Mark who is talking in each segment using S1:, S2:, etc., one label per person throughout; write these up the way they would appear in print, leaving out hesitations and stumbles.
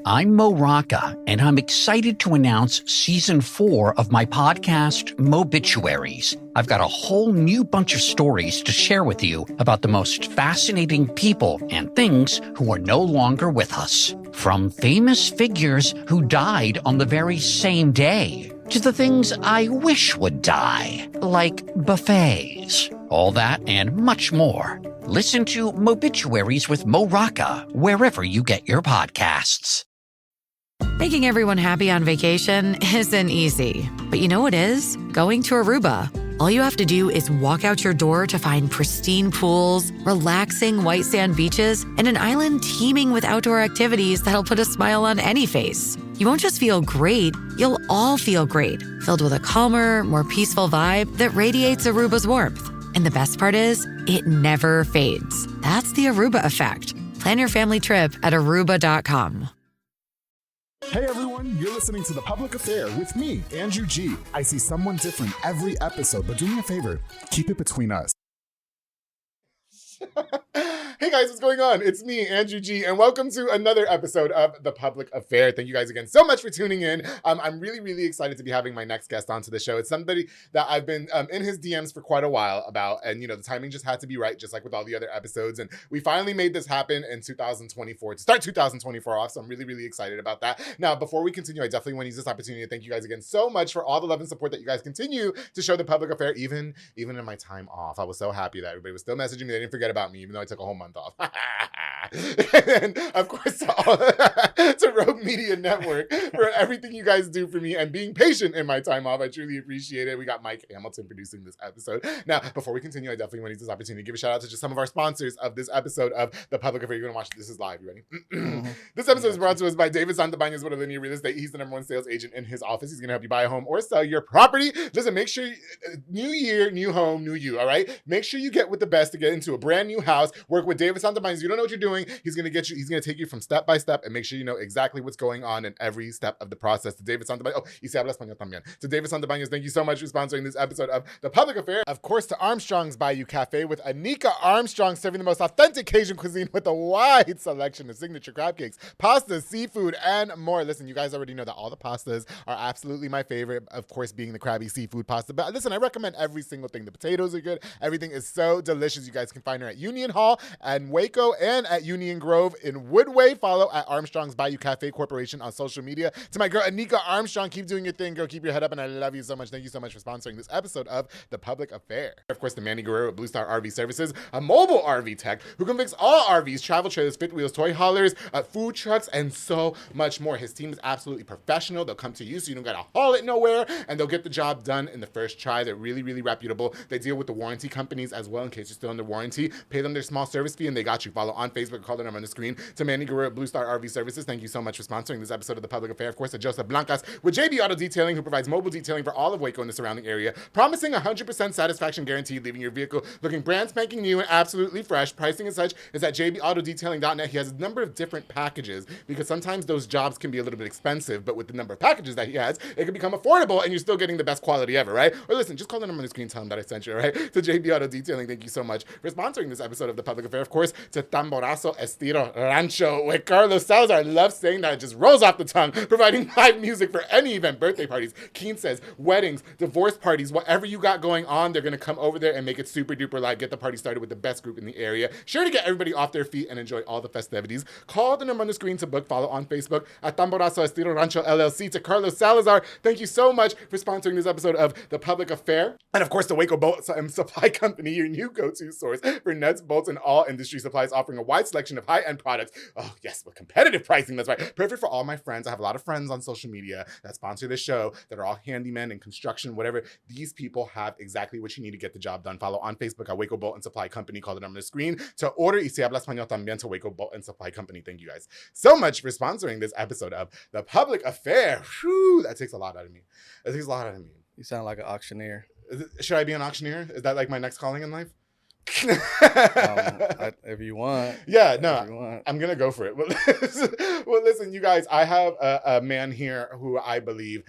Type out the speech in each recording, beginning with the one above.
S1: I'm Mo Rocca, and I'm excited to announce Season 4 of my podcast, Mobituaries. I've got a whole new bunch of stories to share with you about the most fascinating people and things who are no longer with us. From famous figures who died on the very same day, to the things I wish would die, like buffets. All that and much more. Listen to Mobituaries with Mo Rocca wherever you get your podcasts.
S2: Making everyone happy on vacation isn't easy, but you know what is? Going to Aruba. All you have to do is walk out your door to find pristine pools, relaxing white sand beaches, and an island teeming with outdoor activities that'll put a smile on any face. You won't just feel great, you'll all feel great, filled with a calmer, more peaceful vibe that radiates Aruba's warmth. And the best part is, it never fades. That's the Aruba effect. Plan your family trip at Aruba.com.
S3: Hey everyone, you're listening to The Public Affair with me, Andrew G. I see someone different every episode, but do me a favor, keep it between us. Hey guys, what's going on? It's me, Andrew G, and welcome to another episode of The Public Affair. Thank you guys again so much for tuning in. I'm really excited to be having my next guest onto the show. It's somebody that I've been in his DMs for quite a while about, and the timing just had to be right, just like with all the other episodes, and we finally made this happen in 2024, to start 2024 off, so I'm really excited about that. Now, before we continue, I definitely want to use this opportunity to thank you guys again so much for all the love and support that you guys continue to show The Public Affair, even in my time off. I was so happy that everybody was still messaging me. They didn't forget about me, even though I took a whole month off. And of course to Rogue Media Network for everything you guys do for me and being patient in my time off. I truly appreciate it. We got Mike Hamilton producing this episode. Now, before we continue, I definitely want to use this opportunity to give a shout out to just some of our sponsors of this episode of The Public Affair. You're going to watch this is live. You ready? This episode is brought to us by David Santabañez, one of Linear Real Estate. He's the #1 sales agent in his office. He's going to help you buy a home or sell your property. Listen, make sure new year, new home, new you. All right. Make sure you get with the best to get into a brand new house. Work with David Santabañez. You don't know what you're doing. He's going to get you. He's going to take you from step by step and make sure you know exactly what's going on in every step of the process. To David Santabañez. Oh, y se habla español también. To David Santabañez, thank you so much for sponsoring this episode of The Public Affair. Of course, to Armstrong's Bayou Cafe with Anika Armstrong, serving the most authentic Cajun cuisine with a wide selection of signature crab cakes, pastas, seafood, and more. Listen, you guys already know that all the pastas are absolutely my favorite, of course, being the crabby seafood pasta. But listen, I recommend every single thing. The potatoes are good. Everything is so delicious. You guys can find her at Union Hall and Waco and at Union Grove in Woodway. Follow at Armstrong's Bayou Cafe Corporation on social media. To my girl, Anika Armstrong, keep doing your thing, girl. Keep your head up, and I love you so much. Thank you so much for sponsoring this episode of The Public Affair. Of course, to Manny Guerrero at Blue Star RV Services, a mobile RV tech who can fix all RVs, travel trailers, fifth wheels, toy haulers, food trucks, and so much more. His team is absolutely professional. They'll come to you so you don't gotta haul it nowhere, and they'll get the job done in the first try. They're really reputable. They deal with the warranty companies as well in case you're still under warranty. Pay them their small service fee, and they got you. Follow on Facebook, call their number on the screen. To Manny Guerrero at Blue Star RV Services, thank you so much for sponsoring this episode of The Public Affair. Of course, to Joseph Blancas with JB Auto Detailing, who provides mobile detailing for all of Waco and the surrounding area, promising 100% satisfaction guaranteed, leaving your vehicle looking brand spanking new and absolutely fresh. Pricing and such is at jbautodetailing.net. He has a number of different packages because sometimes those jobs can be a little bit expensive, but with the number of packages that he has, it can become affordable and you're still getting the best quality ever, right? Or listen, just call the number on the screen, tell him that I sent you, right? To JB Auto Detailing, thank you so much for sponsoring this episode of The Public Affair. Of course, to Tamborazo Estilo Rancho with Carlos Salazar. I love saying that, it just rolls off the tongue, providing live music for any event, birthday parties, quinces, weddings, divorce parties, whatever you got going on, they're going to come over there and make it super duper live. Get the party started with the best group in the area. Sure to get everybody off their feet and enjoy all the festivities. Call the number on the screen to book. Follow on Facebook at Tamborazo Estilo Rancho LLC. To Carlos Salazar, thank you so much for sponsoring this episode of The Public Affair. And of course, the Waco Bolt and Supply Company, your new go-to source for nuts, bolts, and all industry supplies, offering a wide selection of high-end products. Oh yes, with competitive pricing, that's right. Perfect for all my friends. I have a lot of friends on social media that sponsor this show that are all handymen and construction, whatever. These people have exactly what you need to get the job done. Follow on Facebook at Waco Bolt and Supply Company. Call the number on the screen to order. Y se habla español también to Waco Bolt and Supply Company. Thank you guys so much for sponsoring this episode of The Public Affair. Whew, that takes a lot out of me. That takes a lot out of me.
S4: You sound like an auctioneer.
S3: Should I be an auctioneer? Is that like my next calling in life?
S4: If you want.
S3: Yeah, no, I'm going to go for it. Well, listen, you guys, I have a man here who I believe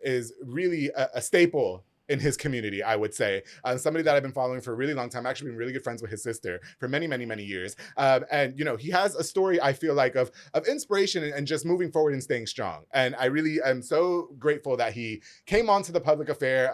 S3: is really a staple in his community, I would say. Somebody that I've been following for a really long time. I've actually been really good friends with his sister for many, many, many years. And, you know, he has a story, I feel like, of inspiration and just moving forward and staying strong. And I really am so grateful that he came onto the public affair.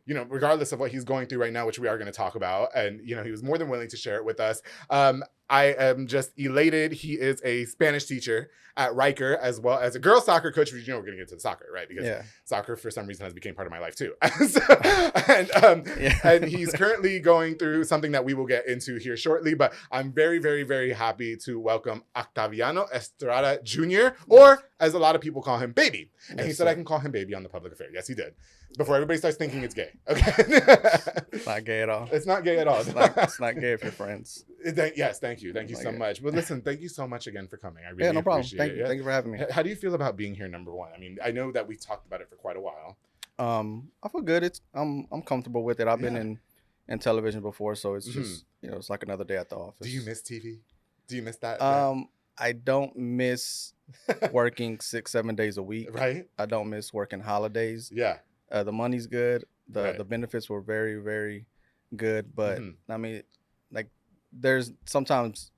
S3: You know, regardless of what he's going through right now, which we are going to talk about. And, you know, he was more than willing to share it with us. I am just elated. He is a Spanish teacher at Riker, as well as a girls soccer coach, which, you know, we're going to get to the soccer, right? Because soccer, for some reason, has become part of my life, too. And he's currently going through something that we will get into here shortly. But I'm very, very, very happy to welcome Octaviano Estrada Jr., or as a lot of people call him, Baby. And he said I can call him Baby on the public affair. Yes, he did. Before everybody starts thinking it's gay. Okay.
S4: It's not gay at all.
S3: It's not gay at all.
S4: It's not gay if you're friends.
S3: Yes, thank you. Thank you so much. But listen, thank you so much again for coming. I really
S4: no problem.
S3: appreciate it.
S4: Thank you for having me.
S3: How do you feel about being here, number one? I mean, I know that we talked about it for quite a while.
S4: I feel good. I'm comfortable with it. I've been in television before, so it's just, you know, it's like another day at the office.
S3: Do you miss TV? Do you miss that?
S4: I don't miss working 6-7 days a week.
S3: Right.
S4: I don't miss working holidays.
S3: Yeah.
S4: The money's good. The benefits were very, very good. But I mean, like, there's sometimes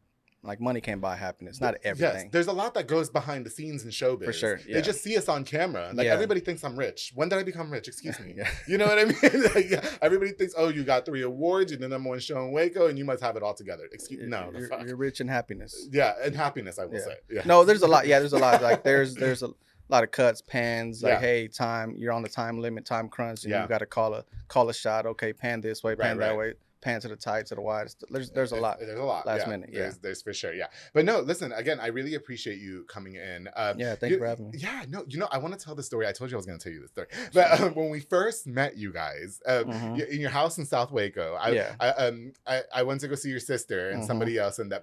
S4: like money can't buy happiness. Not everything.
S3: Yes, there's a lot that goes behind the scenes in showbiz.
S4: For sure. Yeah.
S3: They just see us on camera. Like everybody thinks I'm rich. When did I become rich? Excuse me.
S4: Yeah.
S3: You know what I mean? Like, everybody thinks, oh, you got 3 awards, you're the #1 show in Waco, and you must have it all together. Excuse no.
S4: You're rich in happiness.
S3: Yeah, and happiness, I will say. Yeah.
S4: No, there's a lot. Yeah, there's a lot. Like there's a lot of cuts, pans. Like, hey, time. You're on the time limit, time crunch, and you got to call a shot. Okay, pan this way, pan that way. Pan to the tight, to the wide. There's a lot.
S3: There's a lot.
S4: Last minute. Yeah.
S3: There's for sure. Yeah. But no, listen, again, I really appreciate you coming in.
S4: Thank you for having me.
S3: Yeah, no, you know, I want to tell the story. I told you I was going to tell you the story. But when we first met you guys in your house in South Waco, I went to go see your sister and somebody else, and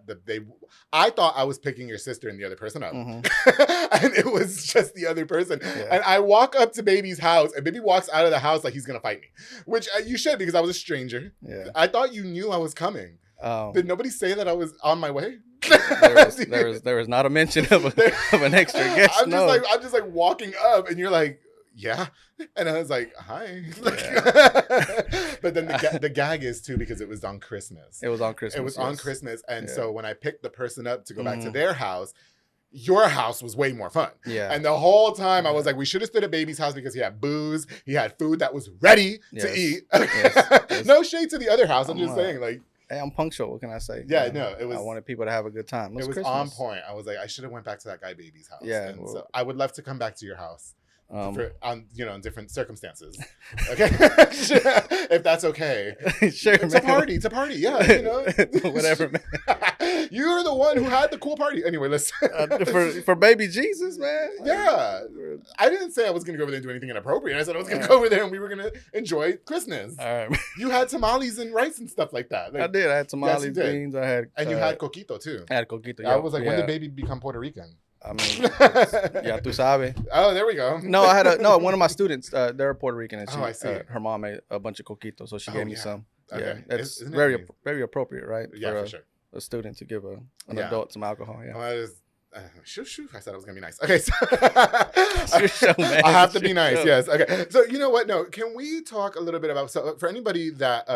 S3: I thought I was picking your sister and the other person up. And it was just the other person. Yeah. And I walk up to Baby's house, and Baby walks out of the house like he's going to fight me, which you should, because I was a stranger.
S4: Yeah.
S3: I thought you knew I was coming. Did nobody say that I was on my way?
S4: there was not a mention of an extra guest.
S3: I'm just like walking up, and you're like, yeah, and I was like, hi. But then the gag is too, because it was on Christmas.
S4: It was on Christmas.
S3: It was on Christmas, and so when I picked the person up to go back to their house, your house was way more fun.
S4: Yeah.
S3: And the whole time I was like, we should have stood at Baby's house because he had booze. He had food that was ready to eat. Yes. No shade to the other house. I'm just saying, like,
S4: hey, I'm punctual. What can I say?
S3: Yeah, no, it was.
S4: I wanted people to have a good time.
S3: It was
S4: Christmas.
S3: on point. I was like, I should have went back to that guy Baby's house.
S4: Yeah.
S3: And so I would love to come back to your house. In different circumstances. Okay. If that's okay.
S4: Sure,
S3: It's a party. It's a party. Yeah, you know.
S4: Whatever, man.
S3: You're the one who had the cool party. Anyway, listen.
S4: For baby Jesus, man.
S3: Yeah. I didn't say I was going to go over there and do anything inappropriate. I said I was going to go over there and we were going to enjoy Christmas.
S4: All right.
S3: You had tamales and rice and stuff like that. Like,
S4: I did. I had tamales, beans. I had.
S3: And you had coquito too.
S4: I had coquito.
S3: I was like, when did Baby become Puerto Rican?
S4: I mean, yeah, tú sabes.
S3: Oh, there we go.
S4: No, I had one of my students. They're Puerto Rican, and
S3: I see.
S4: Her mom made a bunch of coquitos, so she gave me some.
S3: Okay.
S4: Yeah, that's very appropriate, right?
S3: Yeah, for sure.
S4: A student to give an adult some alcohol. Yeah.
S3: Shoo. I said I was gonna be nice. Okay, so
S4: I
S3: have to be nice. Yes. Okay. So you know what? No, can we talk a little bit about? So for anybody that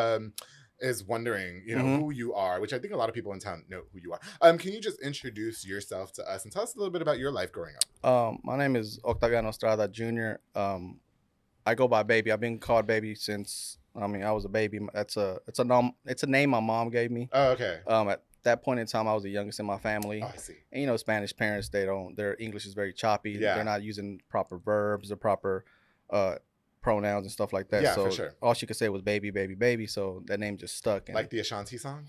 S3: is wondering, you know, who you are, which I think a lot of people in town know who you are. Can you just introduce yourself to us and tell us a little bit about your life growing
S4: up? My name is Octaviano Estrada Jr. I go by Baby. I've been called Baby since I was a baby. It's a name my mom gave me.
S3: Oh, okay.
S4: At that point in time, I was the youngest in my family.
S3: Oh, I see.
S4: And you know, Spanish parents, their English is very choppy.
S3: Yeah.
S4: They're not using proper verbs or proper pronouns and stuff like that.
S3: Yeah,
S4: so
S3: for sure.
S4: All she could say was baby, baby, baby. So that name just stuck.
S3: Like the Ashanti song?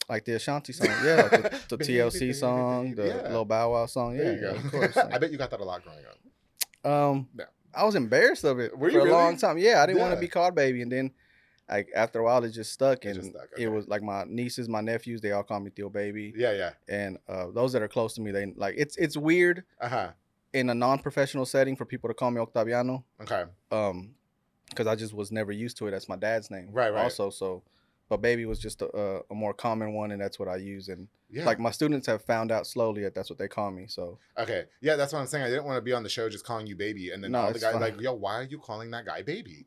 S4: Like the Ashanti song, yeah. Like the TLC song, the Lil Bow Wow song. Yeah,
S3: there you go.
S4: Of course.
S3: I bet you got that a lot growing up.
S4: Yeah. I was embarrassed of it
S3: for
S4: a long time. Yeah, I didn't want to be called Baby. And then like after a while it just stuck. It was like my nieces, my nephews, they all call me Theo Baby.
S3: Yeah.
S4: And those that are close to me, they like it's weird in a non-professional setting for people to call me Octaviano.
S3: Okay.
S4: Because I just was never used to it. That's my dad's name.
S3: Right.
S4: Also, so but baby was just a more common one, and that's what I use. And
S3: Yeah.
S4: like my students have found out slowly that that's what they call me. So
S3: okay, yeah, that's what I'm saying. I didn't want to be on the show just calling you baby, and then
S4: No,
S3: all the
S4: it's
S3: guys
S4: fine.
S3: like, yo, why are you calling that guy baby?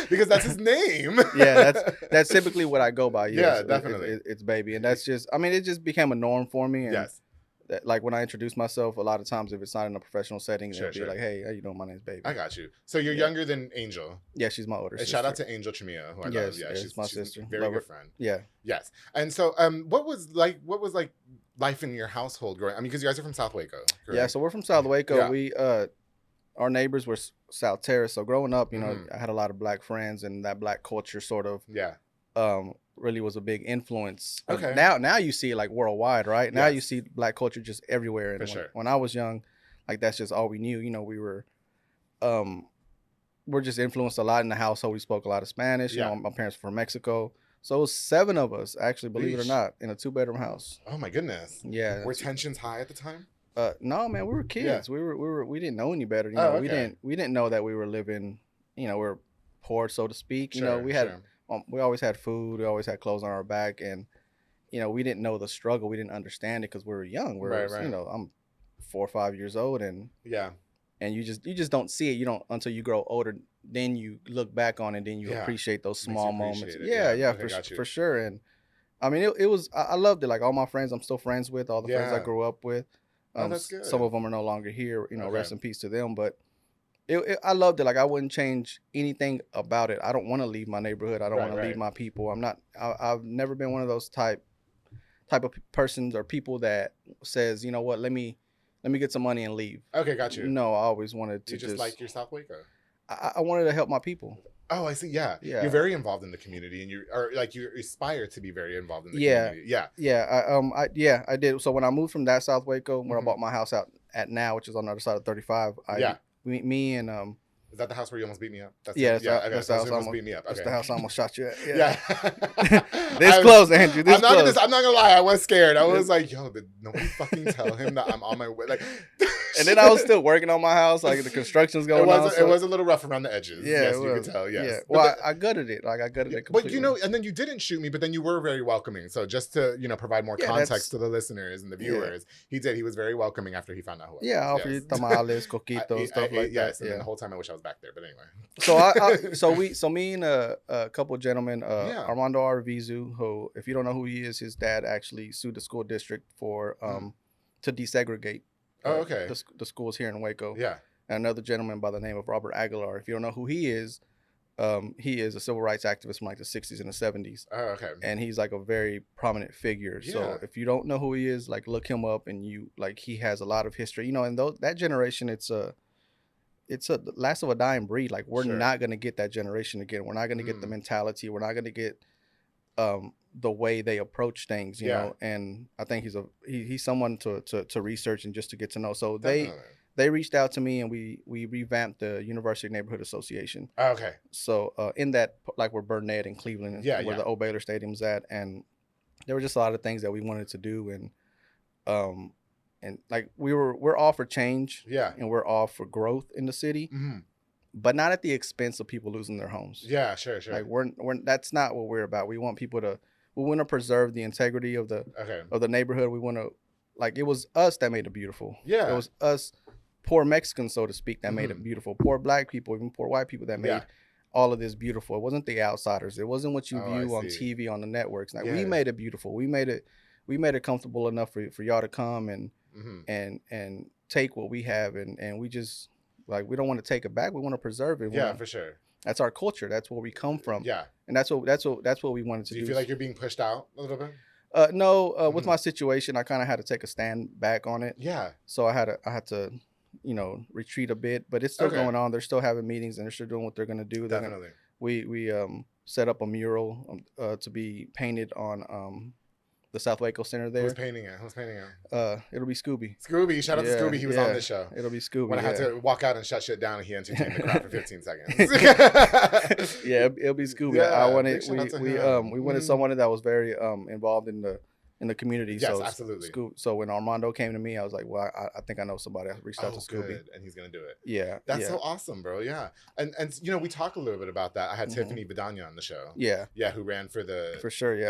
S3: Because that's his name.
S4: yeah, that's typically what I go by.
S3: Yeah,
S4: Yes,
S3: definitely.
S4: It's baby, and that's just. I mean, it just became a norm for me. And
S3: Yes.
S4: that, like when I introduce myself, a lot of times if it's not in a professional setting,
S3: Sure,
S4: it'll be
S3: sure.
S4: like, "Hey, how you doing? My name's Baby."
S3: I got you. So you're
S4: Yeah.
S3: younger than Angel.
S4: Yeah, she's my older
S3: And
S4: sister.
S3: shout out to Angel Tremia, who I love. Yeah,
S4: she's my sister.
S3: A very
S4: Love
S3: good
S4: her.
S3: friend.
S4: Yeah.
S3: Yes. And so, what was like life in your household growing? I mean, because you guys are from South Waco. Correct?
S4: Yeah, so we're from South Waco.
S3: Yeah.
S4: We our neighbors were South Terrace. So growing up, you know,
S3: Mhm.
S4: I had a lot of black friends, and that black culture sort of
S3: Yeah.
S4: really was a big influence.
S3: Okay.
S4: Now you see it like worldwide, right? Now
S3: Yes.
S4: you see black culture just everywhere. And
S3: For sure.
S4: when I was young, like that's just all we knew. You know, we were we're just influenced a lot in the household. We spoke a lot of Spanish.
S3: Yeah.
S4: You know, my parents were from Mexico. So it was 7 of us, actually, believe it
S3: Yeesh.
S4: or not, in a 2-bedroom house.
S3: Oh my goodness.
S4: Yeah.
S3: Were tensions high at the time?
S4: No, man, we were kids. We didn't know any better. You know,
S3: Oh, okay.
S4: we didn't know that we were living, you know, we're poor, so to speak. You know,
S3: Sure,
S4: we had
S3: sure.
S4: we always had food, we always had clothes on our back, and you know, we didn't know the struggle. We didn't understand it because we were young.
S3: Right.
S4: You know, I'm 4 or 5 years old, and
S3: Yeah.
S4: you just don't see it. You don't until you grow older. Then you look back on it, then you
S3: Yeah.
S4: appreciate those
S3: Makes you
S4: small moments.
S3: appreciate it.
S4: Yeah,
S3: Yeah. Okay, got you.
S4: for sure. And I mean, it was I loved it. Like all my friends, I'm still friends with. All the friends I
S3: Yeah.
S4: grew up with.
S3: Oh, that's good.
S4: Some of them are no longer here. You know,
S3: Okay.
S4: rest in peace to them. But I loved it. Like I wouldn't change anything about it. I don't want to leave my neighborhood. I don't want to
S3: Right.
S4: leave my people. I've never been one of those type of persons or people that says, you know what, let me get some money and leave.
S3: Okay, got you.
S4: No, I always wanted to
S3: You just like your South Waco.
S4: I wanted to help my people.
S3: Oh, I see. Yeah.
S4: Yeah.
S3: You're very involved in the community, and you aspire to be very involved in the
S4: Yeah.
S3: community. Yeah.
S4: Yeah, I did. So when I moved from that South Waco, where
S3: Mhm.
S4: I bought my house out at now, which is on the other side of 35,
S3: Yeah.
S4: me and
S3: Is that the house where you almost beat me up? That's
S4: Yeah,
S3: it?
S4: that's
S3: Okay,
S4: the
S3: so
S4: house
S3: you almost
S4: almost-
S3: beat me up.
S4: that's
S3: Okay.
S4: the house I almost shot you at.
S3: Yeah.
S4: This
S3: I'm-
S4: close, Andrew. This
S3: I'm not
S4: close.
S3: gonna lie. I was scared. I was like, "Yo, did nobody fucking tell him that I'm on my way?" Like,
S4: And then I was still working on my house, like the construction's going on.
S3: It was a little rough around the edges.
S4: Yeah,
S3: Yes,
S4: it
S3: you
S4: was.
S3: could tell. Yes.
S4: Yeah.
S3: But
S4: Well, I gutted it. Like I gutted it completely.
S3: But you know, and then you didn't shoot me, but then you were very welcoming. So just to provide more
S4: Yeah,
S3: context to the listeners and the
S4: Yeah.
S3: viewers, he did. He was very welcoming after he found out who I was.
S4: Yeah, I offered you
S3: Yes.
S4: tamales, coquitos, stuff like
S3: yes,
S4: that.
S3: and then
S4: Yeah.
S3: the whole time I wish I was back there, but anyway.
S4: So me and a couple of gentlemen,
S3: Yeah.
S4: Armando Arvizu, who, if you don't know who he is, his dad actually sued the school district for to desegregate.
S3: Oh, okay.
S4: The schools here in Waco.
S3: Yeah.
S4: And another gentleman by the name of Robert Aguilar. If you don't know who he is a civil rights activist from like the 60s and the 70s.
S3: Oh, okay.
S4: And he's like a very prominent figure.
S3: Yeah.
S4: So if you don't know who he is, like look him up, and he has a lot of history. You know, and that generation, it's a last of a dying breed. Like we're
S3: Sure.
S4: not gonna get that generation again. We're not gonna get the mentality. We're not gonna get the way they approach things. You know, and I think he's someone to research and just to get to know. So
S3: Definitely.
S4: they reached out to me, and we revamped the University Neighborhood Association.
S3: Oh, okay.
S4: So in that, like where Burnett and Cleveland, where the old Baylor Stadium's at, and there were just a lot of things that we wanted to do, and like we're all for change, and we're all for growth in the city, but not at the expense of people losing their homes.
S3: Yeah, sure.
S4: Like we're that's not what we're about. We want people we want to preserve the integrity of the neighborhood. We want to, like, it was us that made it beautiful.
S3: Yeah.
S4: It was us, poor Mexicans, so to speak, that made it beautiful. Poor black people, even poor white people that made all of this beautiful. It wasn't the outsiders. It wasn't what you view on TV, on the networks. Like we made it beautiful. We made it comfortable enough for y'all to come and take what we have, and we just, like, we don't want to take it back. We want to preserve it.
S3: For sure.
S4: That's our culture. That's where we come from.
S3: Yeah.
S4: And that's what we wanted to do.
S3: Do you feel like you're being pushed out a little bit?
S4: No, with my situation, I kind of had to take a stand back on it.
S3: Yeah.
S4: So I had to, retreat a bit, but it's still going on. They're still having meetings, and they're still doing what they're going to do.
S3: Definitely.
S4: We set up a mural to be painted on the South Waco Center there.
S3: Who's painting it?
S4: It'll be Scooby.
S3: Scooby. Shout out to Scooby. He was on this show.
S4: It'll be Scooby.
S3: When I had to walk out and shut shit down, and he entertained the crowd for 15 seconds.
S4: Yeah, it'll be Scooby.
S3: Yeah,
S4: I wanted
S3: big shout out to him.
S4: we wanted someone that was very involved in the in the community.
S3: Yes,
S4: so
S3: absolutely.
S4: So when Armando came to me, I was like, well, I think I know somebody. I reached out to Scooby.
S3: Good. And he's gonna do it.
S4: Yeah,
S3: that's so awesome, bro. Yeah, and we talk a little bit about that. I had Tiffany Vidania on the show. Yeah, who ran for the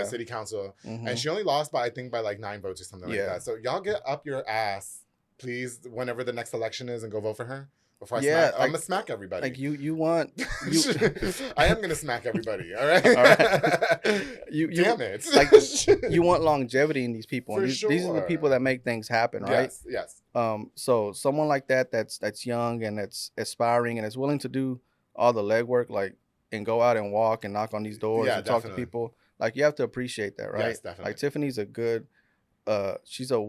S3: city council, and she only lost by 9 votes or something like that. So y'all get up your ass, please, whenever the next election is, and go vote for her. Before I smack, I'm gonna smack everybody.
S4: Like you want
S3: I am gonna smack everybody. All right. Damn it.
S4: Like you want longevity in these people.
S3: For
S4: and
S3: sure.
S4: These are the people that make things happen, right?
S3: Yes.
S4: So someone like that's young and that's aspiring and is willing to do all the legwork, like, and go out and walk and knock on these doors and talk to people. Like, you have to appreciate that, right?
S3: Yes, definitely.
S4: Like, Tiffany's a good. She's a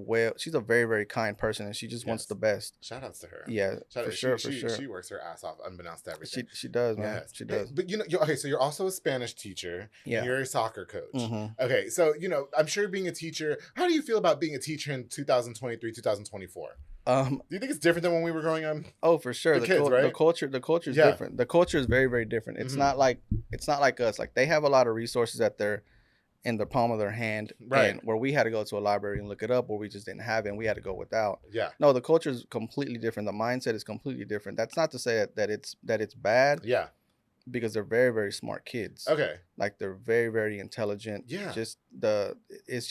S4: very, very kind person, and she just wants the best.
S3: Shout outs to her.
S4: Yeah, for sure.
S3: She works her ass off, unbeknownst to everything.
S4: She does, man. Yes. She does.
S3: But okay, so you're also a Spanish teacher.
S4: Yeah.
S3: And you're a soccer coach. Okay, so I'm sure being a teacher. How do you feel about being a teacher in 2023, 2024? Do you think it's different than when we were growing up?
S4: Oh, for sure.
S3: The kids, right?
S4: The culture is different. The culture is very, very different. It's not like us. Like, they have a lot of resources in the palm of their hand,
S3: right?
S4: And where we had to go to a library and look it up, or we just didn't have it and we had to go without.
S3: Yeah.
S4: No, the culture is completely different. The mindset is completely different. That's not to say that it's bad.
S3: Yeah.
S4: Because they're very, very smart kids.
S3: Okay.
S4: Like, they're very, very intelligent.
S3: Yeah.
S4: It's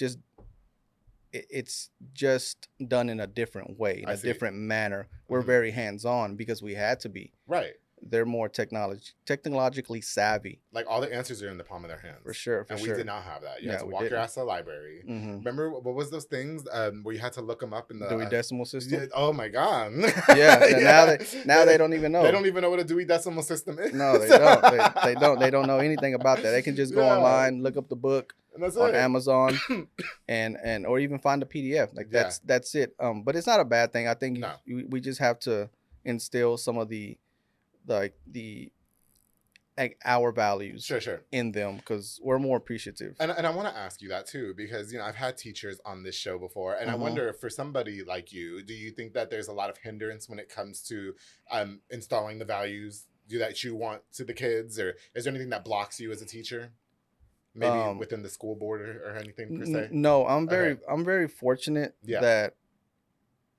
S4: just done in a different way, in a different manner. We're very hands-on because we had to be.
S3: Right.
S4: They're more technologically savvy.
S3: Like, all the answers are in the palm of their hands.
S4: For sure.
S3: We did not have that. You had to walk your ass to the library. Remember, what was those things where you had to look them up in the
S4: Dewey Decimal System?
S3: Oh my God.
S4: Now they don't even know.
S3: They don't even know what a Dewey Decimal System is.
S4: No, they don't. They don't know anything about that. They can just go online, look up the book on Amazon, and or even find a PDF. Like, that's it. But it's not a bad thing. I think we just have to instill some of our values in them, because we're more appreciative.
S3: And I want to ask you that too, because I've had teachers on this show before, and I wonder if for somebody like you, do you think that there's a lot of hindrance when it comes to installing the values that you want to the kids, or is there anything that blocks you as a teacher? Maybe within the school board or anything per se?
S4: No, I'm very fortunate that,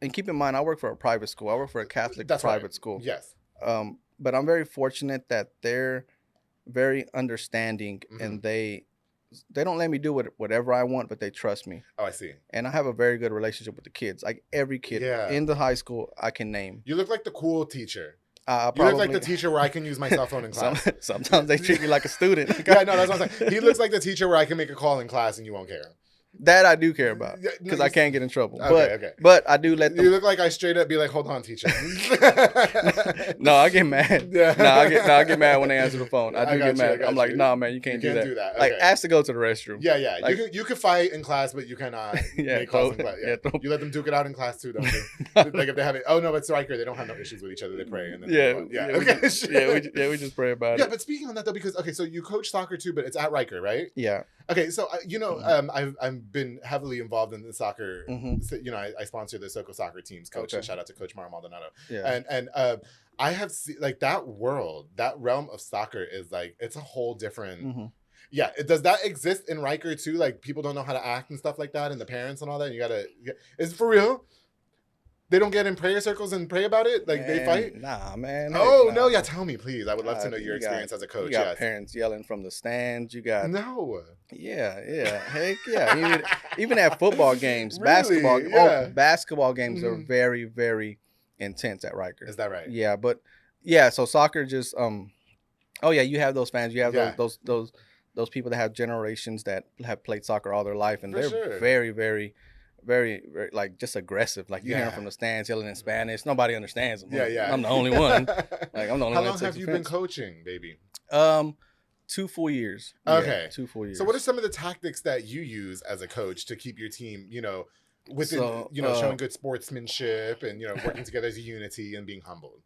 S4: and keep in mind, I work for a private school. I work for a Catholic private school.
S3: Yes.
S4: But I'm very fortunate that they're very understanding, and they don't let me do whatever I want, but they trust me.
S3: Oh, I see.
S4: And I have a very good relationship with the kids. Like, every kid in the high school I can name.
S3: You look like the cool teacher. You look like the teacher where I can use my cell phone in class.
S4: Sometimes they treat me like a student.
S3: Yeah, no, that's what I'm saying. He looks like the teacher where I can make a call in class and you won't care.
S4: That I do care about, because I can't get in trouble.
S3: Okay.
S4: But I do let them.
S3: You look like I straight up be like, hold on, teacher.
S4: No, I get mad. Yeah. I get mad when they answer the phone. I get mad. I'm like, nah, man, you can't do that.
S3: Okay.
S4: Like, ask to go to the restroom.
S3: Yeah.
S4: Like,
S3: you can fight in class, but you cannot make calls in class. Yeah. You let them duke it out in class too, don't you? Like, if they have it. Oh no, but Striker, they don't have no issues with each other. They pray and then
S4: we just pray about it.
S3: Yeah, but speaking on that though, because so you coach soccer too, but it's at Riker, right?
S4: Yeah.
S3: Okay, so I've been heavily involved in the soccer. I sponsor the Soco soccer teams, coach. Okay. Shout out to Coach Mara Maldonado. Yeah. And I have seen, like, that realm of soccer is like, it's a whole different. Yeah, does that exist in Riker too? Like, people don't know how to act and stuff like that, and the parents and all that. Is it for real? They don't get in prayer circles and pray about it? Like, they fight?
S4: Nah, man.
S3: No, yeah, tell me, please. I would love to know your experience as a coach.
S4: You got parents yelling from the stands. You got...
S3: No.
S4: Yeah. Heck yeah. Even at football games,
S3: really?
S4: Basketball games are very, very intense at Riker.
S3: Is that right?
S4: Yeah, but so soccer just... you have those fans. You have those people that have generations that have played soccer all their life, and they're very, very... very, very, like, just aggressive. Like, you hear them from the stands yelling in Spanish. Nobody understands them.
S3: Yeah.
S4: I'm the only one. Like, I'm the only one.
S3: How long have you been coaching, baby?
S4: 2 full years.
S3: Okay.
S4: Yeah, 2 full years.
S3: So what are some of the tactics that you use as a coach to keep your team, within, showing good sportsmanship and, working together as a unity and being humbled?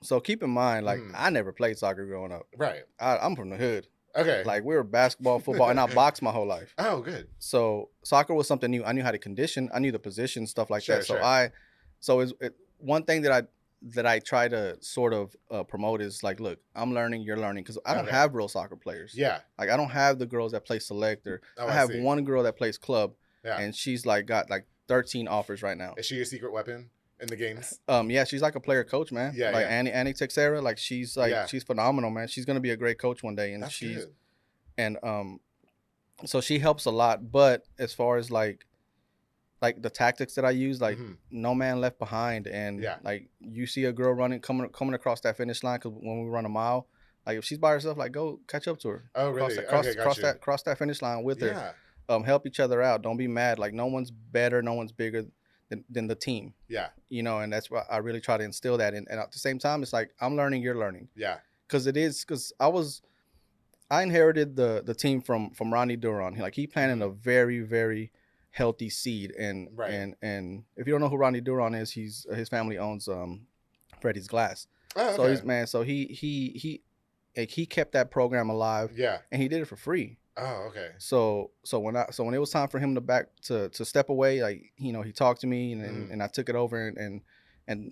S4: So keep in mind, like, I never played soccer growing up.
S3: Right.
S4: I'm from the hood.
S3: Okay.
S4: Like, we were basketball, football, and I boxed my whole life.
S3: Oh, good.
S4: So soccer was something new. I knew how to condition. I knew the position, stuff like that. So one thing that I try to sort of promote is, like, look, I'm learning, you're learning, because I don't have real soccer players.
S3: Yeah.
S4: Like, I don't have the girls that play select, or I have one girl that plays club,
S3: Yeah.
S4: And she's like got like 13 offers right now.
S3: Is she your secret weapon in the games?
S4: Yeah, she's like a player coach, man.
S3: Yeah,
S4: like
S3: yeah.
S4: Annie Texera, like she's phenomenal, man. She's gonna be a great coach one day, and
S3: That's good.
S4: and so she helps a lot. But as far as like the tactics that I use, like no man left behind, and like you see a girl coming across that finish line, because when we run a mile, like if she's by herself, like go catch up to her.
S3: Oh, really?
S4: Cross that finish line with her. Help each other out. Don't be mad. Like no one's better, no one's bigger than the team.
S3: Yeah.
S4: You know, and that's why I really try to instill that. And at the same time, it's like I'm learning, you're learning.
S3: Yeah.
S4: Because I inherited the team from Ronnie Duron. Like he planted a very, very healthy seed. And if you don't know who Ronnie Duron is, his family owns Freddy's Glass.
S3: Oh, okay.
S4: So he kept that program alive.
S3: Yeah.
S4: And he did it for free.
S3: Oh, okay.
S4: So when it was time for him to step away, like, you know, he talked to me and I took it over, and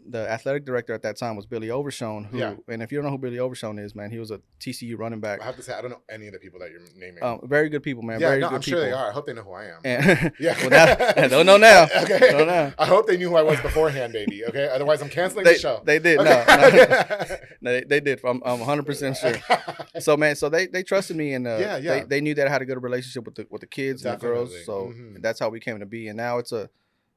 S4: the athletic director at that time was Billy Overshone, and if you don't know who Billy Overshone is, man, he was a TCU running back.
S3: I have to say, I don't know any of the people that you're naming.
S4: Very good people, man.
S3: Yeah,
S4: very good
S3: I'm
S4: people.
S3: sure they are. I hope they know who I am.
S4: Yeah. Well, don't know now.
S3: Okay.
S4: Don't know.
S3: I hope they knew who I was beforehand, baby. Okay. Otherwise, I'm canceling the show.
S4: They did.
S3: Okay.
S4: No, they did. I'm 100% sure. So, man, they trusted me, and they knew that I had a good relationship with the kids
S3: Definitely.
S4: and the girls. So that's how we came to be. And now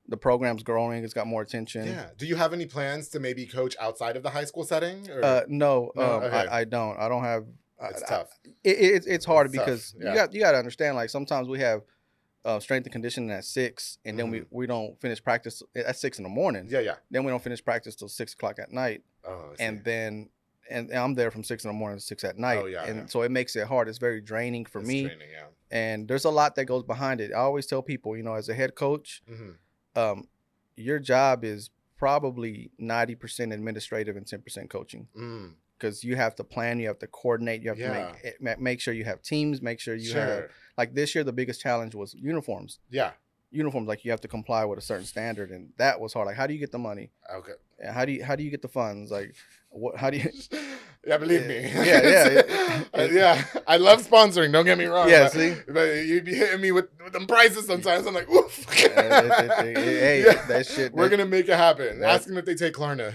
S4: the program's growing. It's got more attention.
S3: Yeah. Do you have any plans to maybe coach outside of the high school setting? Or?
S4: No.
S3: Okay.
S4: I don't. I don't have.
S3: It's tough.
S4: It's hard
S3: It's
S4: because
S3: tough.
S4: you got to understand. Like sometimes we have strength and conditioning at 6, and then we don't finish practice at 6 in the morning.
S3: Yeah.
S4: Then we don't finish practice till 6 o'clock at night.
S3: Oh.
S4: And then I'm there from 6 in the morning to 6 at night.
S3: Oh, yeah.
S4: And so it makes it hard. It's very draining for me.
S3: Draining, yeah.
S4: And there's a lot that goes behind it. I always tell people, you know, as a head coach, your job is probably 90% administrative and 10% coaching. Because you have to plan, you have to coordinate, you have to make sure you have teams, make sure you have, like this year, the biggest challenge was uniforms.
S3: Yeah.
S4: Uniforms, like you have to comply with a certain standard, and that was hard. Like, how do you get the money?
S3: Okay.
S4: And how do you get the funds? Like, how do you?
S3: Yeah, believe me.
S4: Yeah.
S3: I love sponsoring. Don't get me wrong.
S4: Yeah, see,
S3: but you'd be hitting me with them prices sometimes. I'm like, oof.
S4: Hey, that shit.
S3: We're gonna make it happen. Ask them if they take Klarna.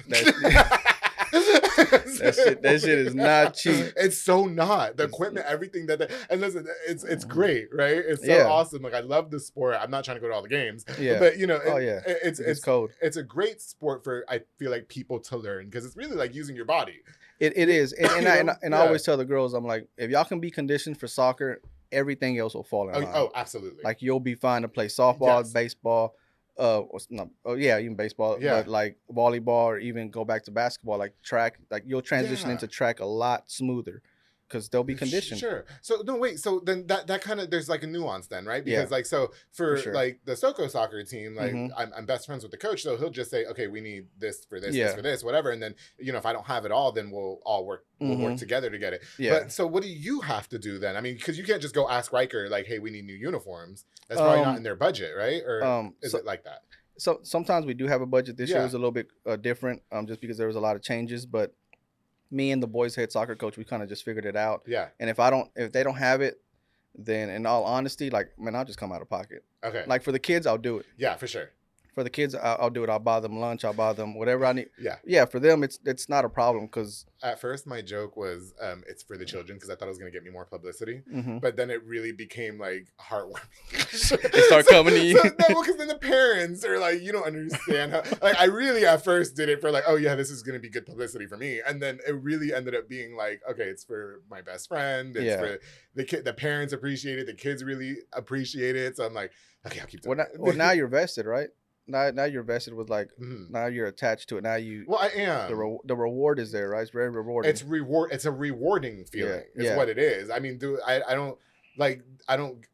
S4: That shit is not cheap.
S3: It's so not. The equipment, everything and listen, it's great, right? It's so awesome. Like I love the sport. I'm not trying to go to all the games. Yeah. But you know, it's
S4: cold.
S3: It's a great sport for, I feel like, people to learn, because it's really like using your body.
S4: It is. And I always tell the girls, I'm like, if y'all can be conditioned for soccer, everything else will fall in line.
S3: Oh, absolutely.
S4: Like you'll be fine to play softball, baseball, even baseball, but like volleyball, or even go back to basketball, like track, like you'll transition into track a lot smoother because they'll be conditioned.
S3: Sure. So no, wait. So then that kind of, there's like a nuance then, right? Because like, so for like the SoCo soccer team, like I'm best friends with the coach, so he'll just say, okay, we need this for this, this for this, whatever. And then, you know, if I don't have it all, then we'll all work together to get it. Yeah. But so what do you have to do then? I mean, because you can't just go ask Riker, like, hey, we need new uniforms. That's probably not in their budget, right? Or is it like that?
S4: So sometimes we do have a budget. This year was a little bit different, just because there was a lot of changes. But me and the boys' head soccer coach, we kind of just figured it out. Yeah. And if they don't have it, then in all honesty, like, man, I'll just come out of pocket. Okay. Like for the kids, I'll do it.
S3: Yeah, for sure.
S4: For the kids, I'll do it. I'll buy them lunch. I'll buy them whatever I need. Yeah. Yeah. For them, it's not a problem because
S3: at first my joke was it's for the children because I thought it was going to get me more publicity. But then it really became like heartwarming.
S4: They start coming to you.
S3: Because then the parents are like, you don't understand how. Like I really at first did it for like, oh yeah, this is going to be good publicity for me, and then it really ended up being like, okay, it's for my best friend. It's for the kid. The parents appreciate it. The kids really appreciate it. So I'm like, okay, I'll keep doing it.
S4: Well, now you're vested, right? Now you're vested with like now you're attached to it. Now you
S3: I am.
S4: The reward is there, right? It's very rewarding.
S3: It's a rewarding feeling. It's what it is. I mean, I don't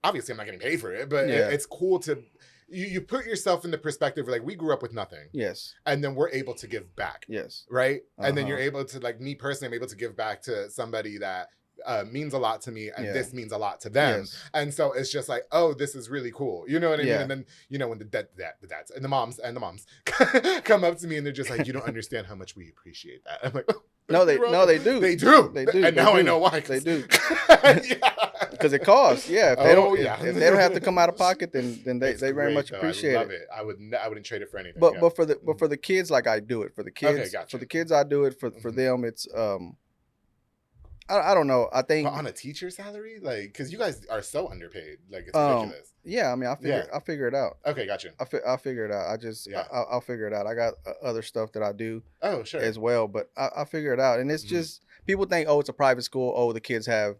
S3: obviously I'm not getting paid for it, but it's cool to you put yourself in the perspective of like we grew up with nothing. Yes. And then we're able to give back. Yes. Right? And then you're able to, like, me personally, I'm able to give back to somebody that means a lot to me, and this means a lot to them. And so it's just like, oh, this is really cool. You know what I mean? And then, you know, when the dads and the moms come up to me and they're just like, you don't understand how much we appreciate that. I'm like, oh,
S4: no, they do.
S3: They do. And now I know why.
S4: They do. Because it costs. Yeah. If they don't have to come out of pocket, then they very much appreciate it.
S3: I wouldn't trade it for anything.
S4: But for the kids, like I do it. For the kids,
S3: okay, gotcha.
S4: For the kids, I do it. For them, it's I don't know. I think
S3: but on a teacher salary, like, because you guys are so underpaid, like it's ridiculous.
S4: Yeah, I mean, I figure it out.
S3: Okay, gotcha.
S4: I'll figure it out. I'll figure it out. I got other stuff that I do.
S3: Oh, sure.
S4: As well, but I'll figure it out. And it's just people think, oh, it's a private school. Oh, the kids have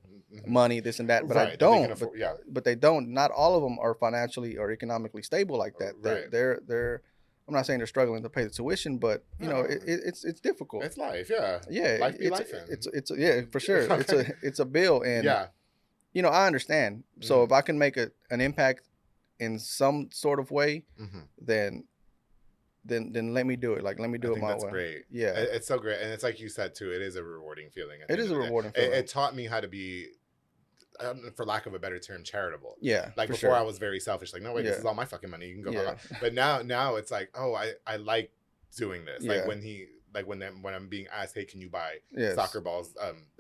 S4: money, this and that. But I don't. But they don't. Not all of them are financially or economically stable like that. They're I'm not saying they're struggling to pay the tuition, but you know, it's difficult.
S3: It's life, yeah.
S4: Yeah,
S3: life be life.
S4: It's yeah, for sure. It's a bill, and you know, I understand. So if I can make an impact in some sort of way, then let me do it. Like, let me do it my way. That's great. Yeah,
S3: it's so great, and it's like you said too. It is a rewarding feeling.
S4: It is a rewarding feeling.
S3: It taught me how to be, for lack of a better term, charitable.
S4: Yeah.
S3: Like before, I was very selfish. Like, no, wait, this is all my fucking money. You can go. Yeah. But now it's like, oh, I like doing this. Like when I'm being asked, hey, can you buy soccer balls,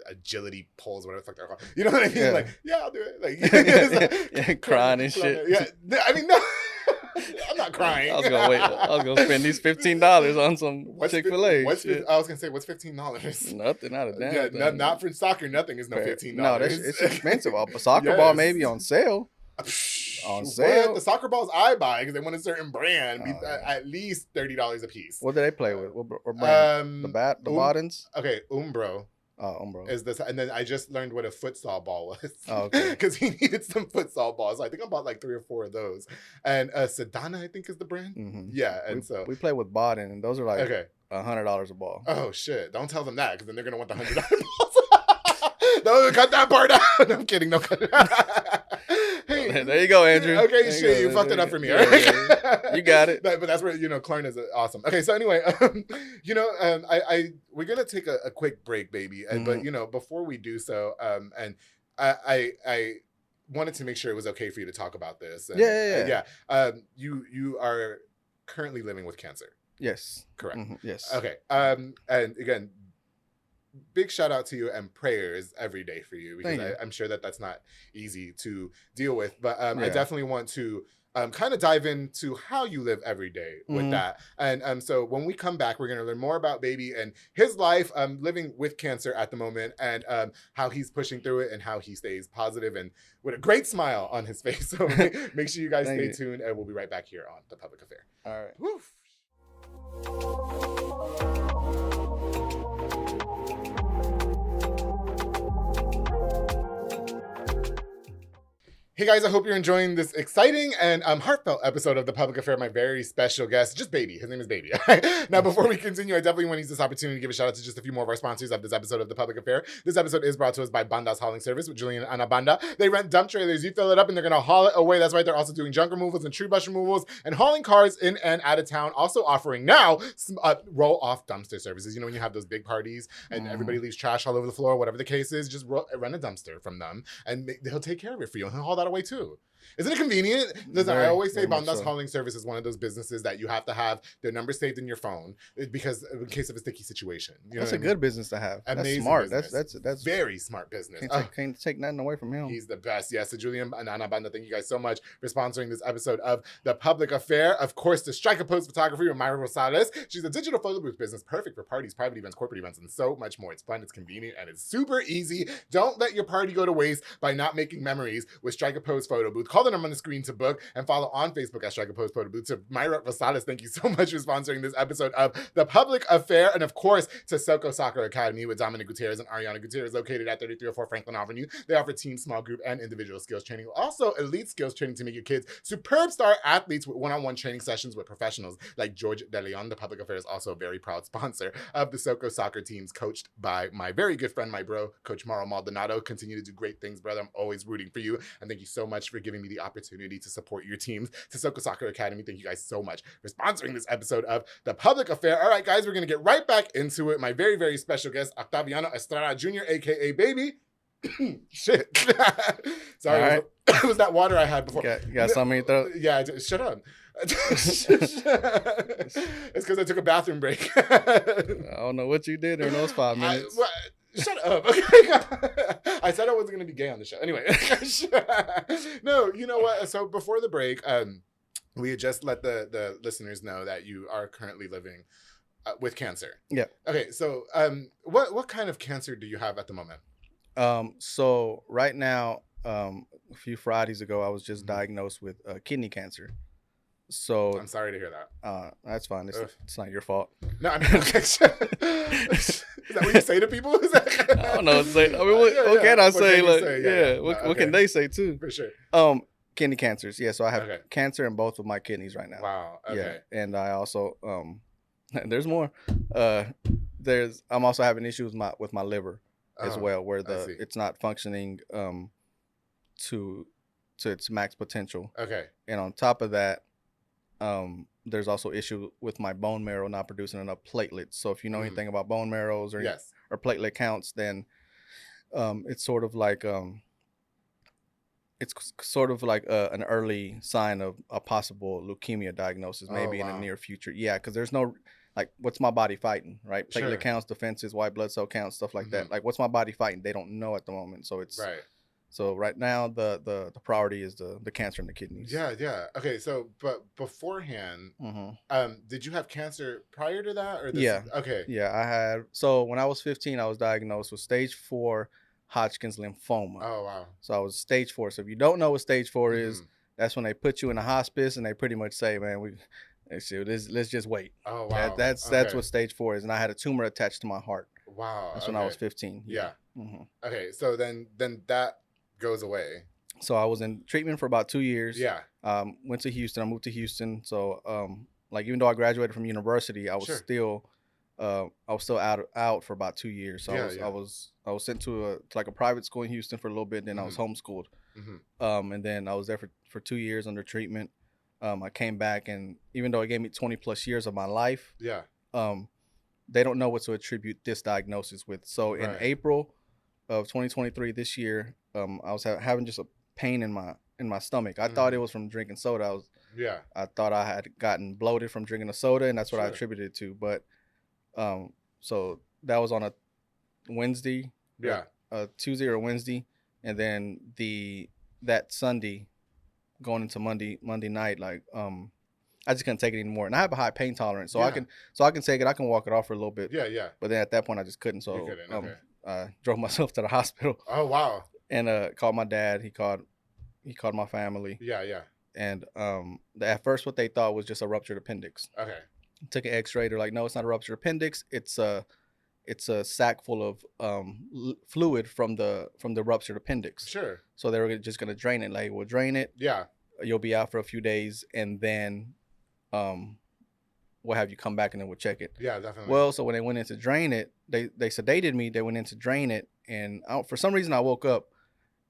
S3: agility poles, whatever the fuck they're called. You know what I mean?
S4: Yeah.
S3: Like, yeah, I'll do it. Like,
S4: crying and shit.
S3: Yeah. I mean, no. I'm not crying.
S4: I was gonna spend these $15 on some Chick-fil-A.
S3: I was gonna say, what's $15?
S4: Nothing, not a damn thing.
S3: Not for soccer. Nothing is no $15.
S4: No, it's expensive. A soccer ball maybe on sale. On sale.
S3: What? The soccer balls I buy because they want a certain brand be at least $30 a piece.
S4: What do they play with? What brand? The Bottins?
S3: Okay, Umbro.
S4: Oh, Umbro.
S3: Is this, and then I just learned what a futsal ball was.
S4: Oh, okay.
S3: Because he needed some futsal balls. So I think I bought like 3 or 4 of those. And Sedana, I think, is the brand. Mm-hmm. Yeah, and
S4: we play with Botin, and those are like $100 a ball.
S3: Oh shit! Don't tell them that, because then they're gonna want the $100 balls. No, cut that part out. No, I'm kidding. No, cut it out. Hey,
S4: there you go, Andrew.
S3: Okay, shit, you fucked it up for me. Yeah.
S4: You got it.
S3: But that's where, you know, Klarna is awesome. Okay, so anyway, you know, we're gonna take a quick break, baby. But you know, before we do so, and I wanted to make sure it was okay for you to talk about this. And,
S4: yeah.
S3: You are currently living with cancer.
S4: Yes.
S3: Correct.
S4: Yes.
S3: Okay. And again, big shout out to you and prayers every day for you, because I'm sure that's not easy to deal with. But I definitely want to kind of dive into how you live every day with that. And so when we come back, we're going to learn more about baby and his life living with cancer at the moment, and how he's pushing through it and how he stays positive and with a great smile on his face. So make sure you guys stay tuned, and we'll be right back here on The Public Affair.
S4: All right.
S3: Woof. Hey guys, I hope you're enjoying this exciting and heartfelt episode of The Public Affair. My very special guest, just Baby. His name is Baby. Now, before we continue, I definitely want to use this opportunity to give a shout out to just a few more of our sponsors of this episode of The Public Affair. This episode is brought to us by Banda's Hauling Service with Julian and Ana Banda. They rent dump trailers. You fill it up and they're going to haul it away. That's right. They're also doing junk removals and tree brush removals and hauling cars in and out of town. Also offering now roll-off dumpster services. You know, when you have those big parties and everybody leaves trash all over the floor, whatever the case is, just rent a dumpster from them and he'll take care of it for you. And he'll haul that away too. Isn't it convenient? Listen, I always say Banda's Hauling Service is one of those businesses that you have to have their number saved in your phone because in case of a sticky situation. You know
S4: that's a good business to have. Amazing. That's smart.
S3: Business. That's very smart business.
S4: Can't take nothing away from him.
S3: He's the best. Yes. So Julian and Ana Banda, thank you guys so much for sponsoring this episode of The Public Affair. Of course, to Strike a Pose Photography with Myra Rosales. She's a digital photo booth business, perfect for parties, private events, corporate events, and so much more. It's fun, it's convenient, and it's super easy. Don't let your party go to waste by not making memories with Strike a Pose Photo Booth. Call the number on the screen to book, and follow on Facebook at Strike a Pose Photo Booth. To Myra Rosales, thank you so much for sponsoring this episode of The Public Affair. And of course, to Soko Soccer Academy with Dominic Gutierrez and Ariana Gutierrez, located at 3304 Franklin Avenue. They offer team, small group, and individual skills training. Also, elite skills training to make your kids superb star athletes with one-on-one training sessions with professionals like George De Leon. The Public Affair is also a very proud sponsor of the Soko soccer teams, coached by my very good friend, my bro, Coach Mauro Maldonado. Continue to do great things, brother. I'm always rooting for you. And thank you so much for giving me the opportunity to support your teams. To Soko Soccer Academy, thank you guys so much for sponsoring this episode of The Public Affair. All right, guys, we're going to get right back into it. My very, very special guest, Octaviano Estrada Jr., a.k.a. Baby. Shit. Sorry,
S4: Right.
S3: it was that water I had before.
S4: You got something in your throat?
S3: Yeah, shut up. It's because I took a bathroom break.
S4: I don't know what you did in those 5 minutes.
S3: Shut up. Okay. I said I wasn't going to be gay on the show. Anyway. No, you know what? So before the break, we had just let the listeners know that you are currently living with cancer.
S4: Yeah.
S3: Okay. So what kind of cancer do you have at the moment?
S4: So right now, a few Fridays ago, I was just diagnosed with kidney cancer. So
S3: I'm sorry to hear that.
S4: That's fine. It's not your fault.
S3: No, I mean, okay. Is that what you say to people?
S4: I don't know. What can I say? What can they say too?
S3: For sure.
S4: Kidney cancers. Yeah. So I have cancer in both of my kidneys right now.
S3: Wow. Okay.
S4: Yeah. And I also there's more. I'm also having issues with my liver as well, where it's not functioning to its max potential.
S3: Okay.
S4: And on top of that, there's also issue with my bone marrow not producing enough platelets. So if you know anything about bone marrows or platelet counts, then it's sort of like an early sign of a possible leukemia diagnosis, maybe in the near future. Yeah, because there's no what's my body fighting, right? Platelet counts, defenses, white blood cell counts, stuff like that. Like, what's my body fighting? They don't know at the moment. So it's
S3: right.
S4: So right now, the priority is the cancer in the kidneys.
S3: Yeah. Okay, so but beforehand, did you have cancer prior to that? Or Okay.
S4: Yeah, I had. So when I was 15, I was diagnosed with stage 4 Hodgkin's lymphoma.
S3: Oh, wow.
S4: So I was stage 4. So if you don't know what stage 4 is, that's when they put you in a hospice and they pretty much say, man, let's just wait.
S3: Oh, wow.
S4: That's what stage 4 is. And I had a tumor attached to my heart.
S3: Wow.
S4: That's when I was 15.
S3: Yeah. Okay, so then that goes away.
S4: So I was in treatment for about 2 years.
S3: Yeah.
S4: Went to Houston. I moved to Houston. So even though I graduated from university, I was still out for about 2 years. So I was sent to a private school in Houston for a little bit. Then I was homeschooled. And then I was there for 2 years under treatment. I came back, and even though it gave me 20 plus years of my life, they don't know what to attribute this diagnosis with. So in April of 2023, this year, I was having just a pain in my stomach. I thought it was from drinking soda. I thought I had gotten bloated from drinking a soda, and that's what I attributed it to. But so that was on a Wednesday, Tuesday or Wednesday, and then that Sunday, going into Monday night, I just couldn't take it anymore. And I have a high pain tolerance, so I can take it. I can walk it off for a little bit.
S3: Yeah.
S4: But then at that point, I just couldn't. So I drove myself to the hospital.
S3: Oh, wow.
S4: And called my dad. He called my family.
S3: Yeah.
S4: And at first, what they thought was just a ruptured appendix.
S3: Okay.
S4: Took an X-ray. They're like, no, it's not a ruptured appendix. It's a sac full of fluid from the ruptured appendix.
S3: Sure.
S4: So they were just gonna drain it. Like, we'll drain it.
S3: Yeah.
S4: You'll be out for a few days, and then we'll have you come back, and then we'll check it.
S3: Yeah, definitely.
S4: Well, so when they went in to drain it, they sedated me. They went in to drain it, and for some reason I woke up,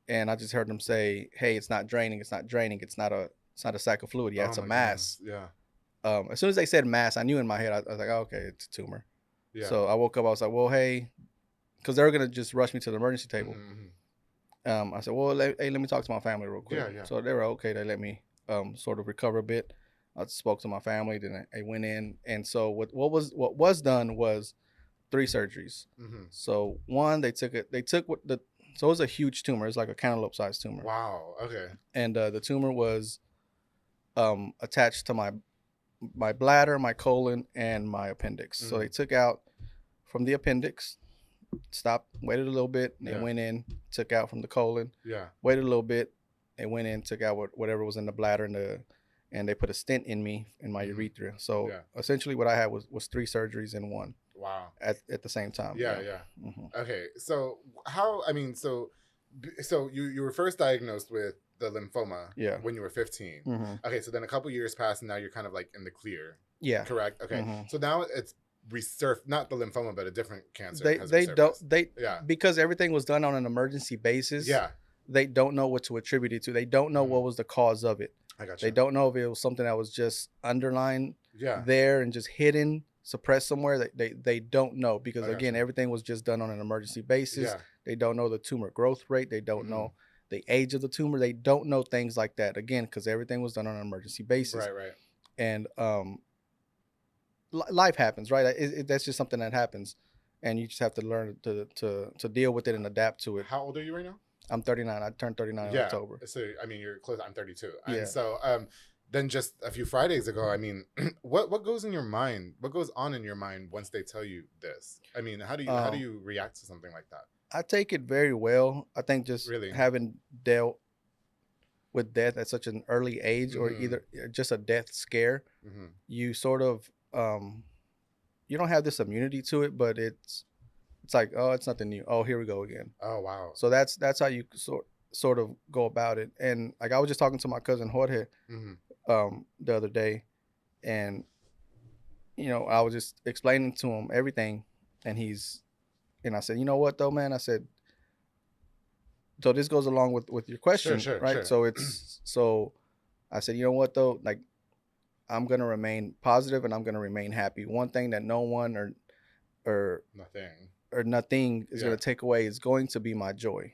S4: and I just heard them say, "Hey, it's not draining. It's not draining. It's not a sac of fluid. Yeah, it's a mass."
S3: Goodness.
S4: Yeah. As soon as they said mass, I knew in my head, I was like, oh, okay, it's a tumor. Yeah. So I woke up. I was like, well, hey, because they were gonna just rush me to the emergency table. I said, well, let me talk to my family real quick.
S3: Yeah.
S4: So they were okay. They let me sort of recover a bit. I spoke to my family. Then I went in, and so what was done was 3 surgeries. So one, so it was a huge tumor. It's like a cantaloupe sized tumor.
S3: Wow. Okay.
S4: And the tumor was attached to my bladder, my colon, and my appendix. So they took out from the appendix, stopped, waited a little bit, they went in, took out from the colon, waited a little bit, they went in, took out whatever was in the bladder, and they put a stent in my urethra. So essentially what I had was 3 surgeries in one.
S3: Wow.
S4: At the same time.
S3: Yeah. Okay. So so you were first diagnosed with the lymphoma when you were 15. Okay, so then a couple years passed, and now you're kind of like in the clear. Yeah. Correct? Okay. So now it's resurfaced, not the lymphoma, but a different cancer.
S4: Because everything was done on an emergency basis. Yeah. They don't know what to attribute it to. They don't know what was the cause of it. I got you. They don't know if it was something that was just underlying there and just hidden suppressed somewhere that they don't know, because again,
S3: you.
S4: everything was just done on an emergency basis.
S3: Yeah.
S4: They don't know the tumor growth rate. They don't know the age of the tumor. They don't know things like that, again, because everything was done on an emergency basis.
S3: Right.
S4: And life happens, right? That's just something that happens, and you just have to learn to deal with it and adapt to it.
S3: How old are you right now?
S4: I'm 39. I turned 39 in October.
S3: So I mean, you're close. I'm 32.
S4: Yeah.
S3: And so then just a few Fridays ago, I mean, what goes in your mind? What goes on in your mind once they tell you this? I mean, how do you react to something like that?
S4: I take it very well. I think just having dealt with death at such an early age, or either just a death scare, you sort of you don't have this immunity to it, but it's like, oh, it's nothing new. Oh, here we go again.
S3: Oh, wow.
S4: So that's how you sort of go about it. And like, I was just talking to my cousin Jorge the other day, and I was just explaining to him everything, and I said, you know what though, man? I said, so this goes along with your question, right? Sure. So I said, you know what though, like, I'm gonna remain positive and I'm gonna remain happy. One thing that no one or nothing is gonna take away is going to be my joy.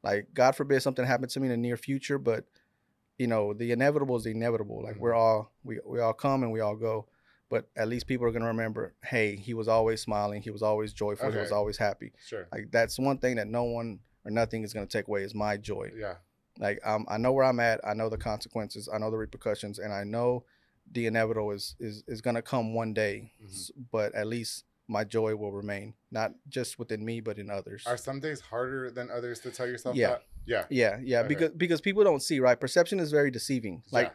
S4: Like, God forbid something happened to me in the near future, but the inevitable is the inevitable. Like, we all come and we all go, but at least people are gonna remember, hey, he was always smiling, he was always joyful, he was always happy.
S3: Sure.
S4: Like, that's one thing that no one or nothing is gonna take away, is my joy.
S3: Yeah.
S4: Like, I know where I'm at, I know the consequences, I know the repercussions, and I know the inevitable is gonna come one day, but at least my joy will remain, not just within me, but in others.
S3: Are some days harder than others to tell yourself
S4: that? Yeah. Okay. Because people don't see, right? Perception is very deceiving. Like,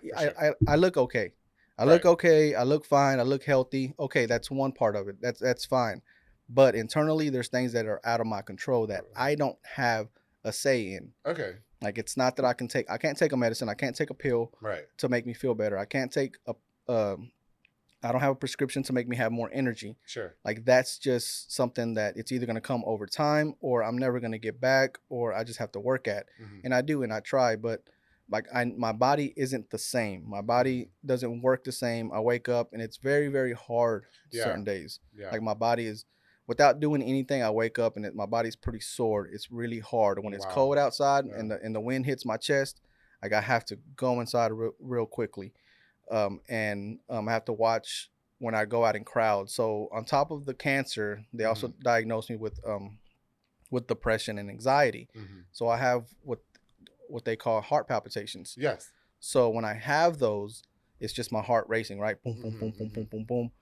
S4: I look okay. I look okay. I look fine. I look healthy. Okay, that's one part of it. That's fine. But internally, there's things that are out of my control that I don't have a say in.
S3: Okay.
S4: Like, it's not that I can't take a medicine. I can't take a pill to make me feel better. I can't take I don't have a prescription to make me have more energy. Sure. Like, that's just something that it's either going to come over time, or I'm never going to get back, or I just have to work at. And I do, and I try, but like, my body isn't the same. My body doesn't work the same. I wake up and it's very, very hard certain days. Like, my body is, without doing anything, I wake up and my body's pretty sore. It's really hard. When it's cold outside and the wind hits my chest, like, I have to go inside real quickly. And I have to watch when I go out in crowds. So on top of the cancer, they also diagnosed me with depression and anxiety. So I have what they call heart palpitations. Yes. So when I have those, it's just my heart racing, right? Boom, boom, boom, boom, boom, boom, boom.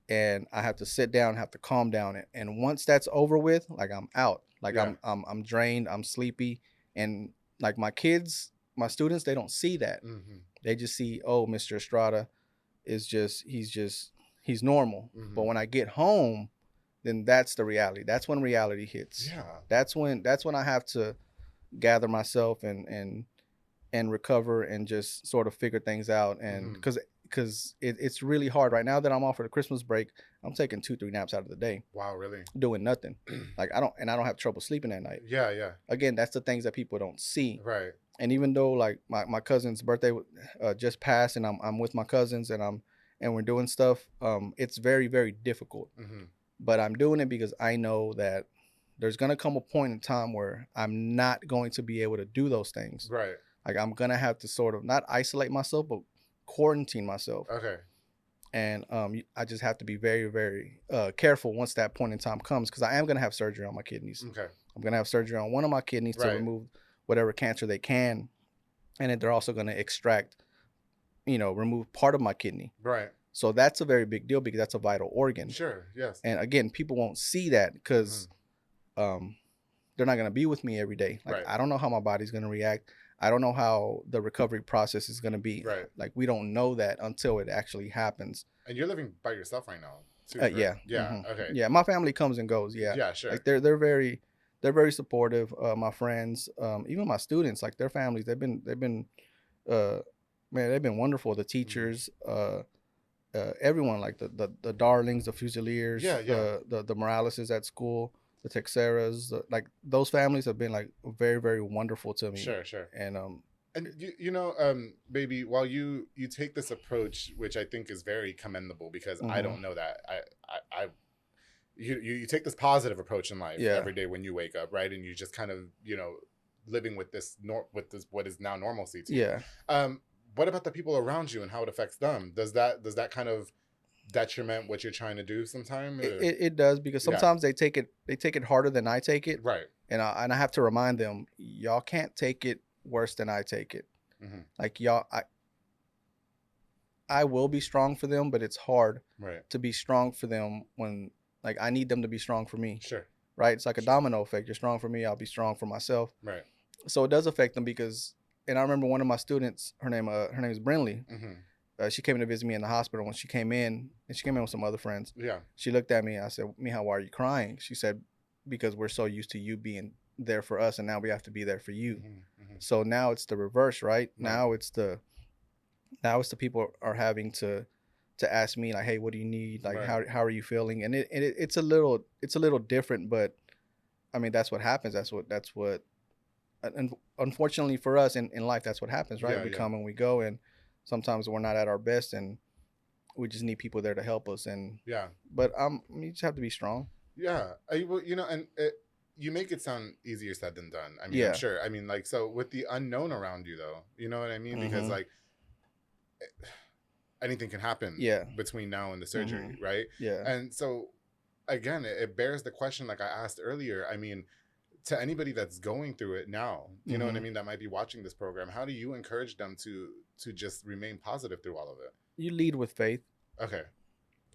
S4: And I have to sit down, have to calm down. And once that's over with, like, I'm out. Like, I'm drained, I'm sleepy. And like, my kids, my students, they don't see that. They just see, oh, Mr. Estrada he's normal. But when I get home, then that's the reality. That's when reality hits. Yeah. That's when I have to gather myself and recover and just sort of figure things out. And because it's really hard right now that I'm off for the Christmas break. I'm taking 2-3 naps out of the day.
S3: Wow, really?
S4: Doing nothing. Like, I don't have trouble sleeping at night. Yeah. Again, that's the things that people don't see. Right. And even though, like, my cousin's birthday just passed, and I'm with my cousins and we're doing stuff, it's very, very difficult. But I'm doing it because I know that there's gonna come a point in time where I'm not going to be able to do those things. Right. Like, I'm gonna have to sort of not isolate myself, but quarantine myself. Okay. And I just have to be very, very careful once that point in time comes, because I am gonna have surgery on my kidneys. Okay. I'm gonna have surgery on one of my kidneys to remove whatever cancer they can, and then they're also gonna extract, remove part of my kidney. Right. So that's a very big deal, because that's a vital organ. Sure. Yes. And again, people won't see that because they're not gonna be with me every day. Like, I don't know how my body's gonna react. I don't know how the recovery process is going to be. Right. Like, we don't know that until it actually happens.
S3: And you're living by yourself right now, too,
S4: right? Yeah.
S3: Yeah. Okay.
S4: Yeah. My family comes and goes. Yeah.
S3: Yeah, sure.
S4: Like, they're very supportive. My friends, even my students, like, their families, they've been, they've been wonderful. The teachers, everyone, like the Darlings, the Fusiliers, the Moraleses at school, the Texeras, like, those families have been, like, very, very wonderful to me.
S3: Sure.
S4: And
S3: And baby, while you take this approach, which I think is very commendable, because I don't know that you take this positive approach in life every day when you wake up, right? And you just kind of, living with this what is now normalcy to you. What about the people around you and how it affects them? Does that kind of detriment what you're trying to do sometimes?
S4: It does, because sometimes they take it harder than I take it.
S3: Right.
S4: And I have to remind them, y'all can't take it worse than I take it. Like, y'all, I will be strong for them, but it's hard to be strong for them when, like, I need them to be strong for me.
S3: Sure.
S4: Right? It's like a domino effect. You're strong for me, I'll be strong for myself.
S3: Right.
S4: So it does affect them, because, and I remember one of my students, her name is Brinley. She came in to visit me in the hospital. When she came in, and she came in with some other friends. Yeah. She looked at me. I said, Mija, why are you crying? She said, because we're so used to you being there for us, and now we have to be there for you. So now it's the reverse, right? Now it's the people are having to ask me, like, hey, what do you need? Like, how are you feeling? And it's a little different, but I mean, that's what happens. That's what unfortunately for us in life, that's what happens, right? We come and we go, and sometimes we're not at our best, and we just need people there to help us. And but you just have to be strong. Yeah.
S3: You make it sound easier said than done. I mean, I'm sure. I mean, like, so with the unknown around you, though, you know what I mean? Because, like, anything can happen between now and the surgery, right? Yeah. And so, again, it bears the question, like I asked earlier. I mean, to anybody that's going through it now, you know what I mean, that might be watching this program, how do you encourage them to just remain positive through all of it?
S4: You lead with faith.
S3: Okay.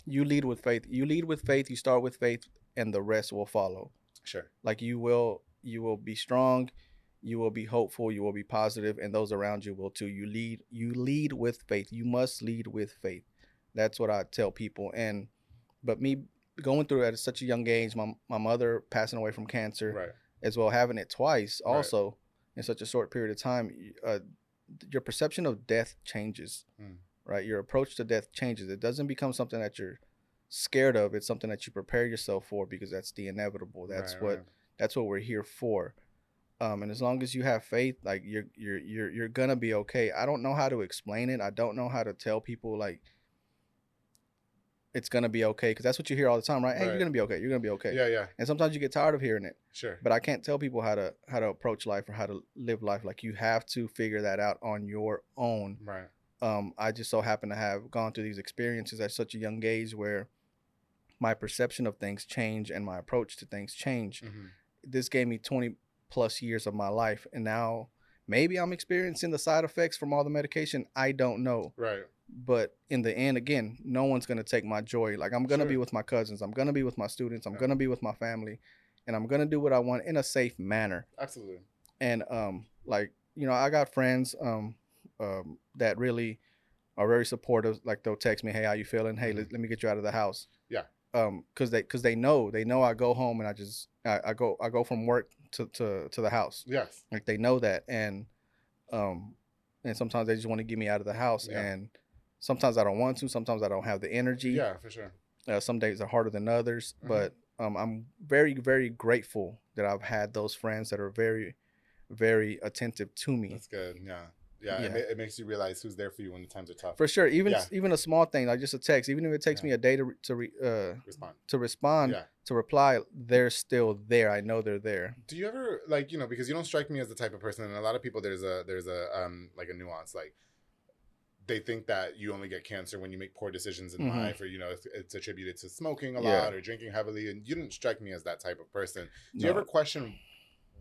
S4: You lead with faith. You start with faith, and the rest will follow.
S3: Sure.
S4: Like, you will be strong, you will be hopeful, you will be positive, and those around you will too. You lead with faith. You must lead with faith. That's what I tell people. But me going through it at such a young age, my mother passing away from cancer, as well, having it twice also in such a short period of time, your perception of death changes, right? Your approach to death changes. It doesn't become something that you're scared of. It's something that you prepare yourself for, because that's the inevitable. That's what we're here for. And as long as you have faith, like, you're gonna be okay. I don't know how to explain it. I don't know how to tell people, like, it's gonna be okay, because that's what you hear all the time, right? Hey, you're gonna be okay. You're gonna be okay. Yeah. And sometimes you get tired of hearing it.
S3: Sure.
S4: But I can't tell people how to approach life or how to live life. Like, you have to figure that out on your own.
S3: Right.
S4: I just so happen to have gone through these experiences at such a young age where my perception of things change and my approach to things change. This gave me 20 plus years of my life, and now maybe I'm experiencing the side effects from all the medication. I don't know.
S3: Right.
S4: But in the end, again, no one's going to take my joy. Like, I'm going to be with my cousins. I'm going to be with my students. I'm going to be with my family, and I'm going to do what I want in a safe manner.
S3: Absolutely.
S4: And like, I got friends that really are very supportive. Like, they'll text me, hey, how you feeling? Hey, let me get you out of the house.
S3: Yeah.
S4: Because they know I go home and I go from work to the house.
S3: Yes.
S4: Like, they know that, and sometimes they just want to get me out of the house, and sometimes I don't want to. Sometimes I don't have the energy.
S3: Yeah, for sure.
S4: Some days are harder than others, but I'm very, very grateful that I've had those friends that are very, very attentive to me.
S3: That's good. Yeah. Yeah, it makes you realize who's there for you when the times are tough.
S4: For sure. Even a small thing, like just a text, even if it takes me a day to respond, to reply, they're still there. I know they're there.
S3: Do you ever, like, because you don't strike me as the type of person, and a lot of people, there's a like a nuance, like, they think that you only get cancer when you make poor decisions in life, or it's attributed to smoking a lot or drinking heavily, and you didn't strike me as that type of person. Do you ever question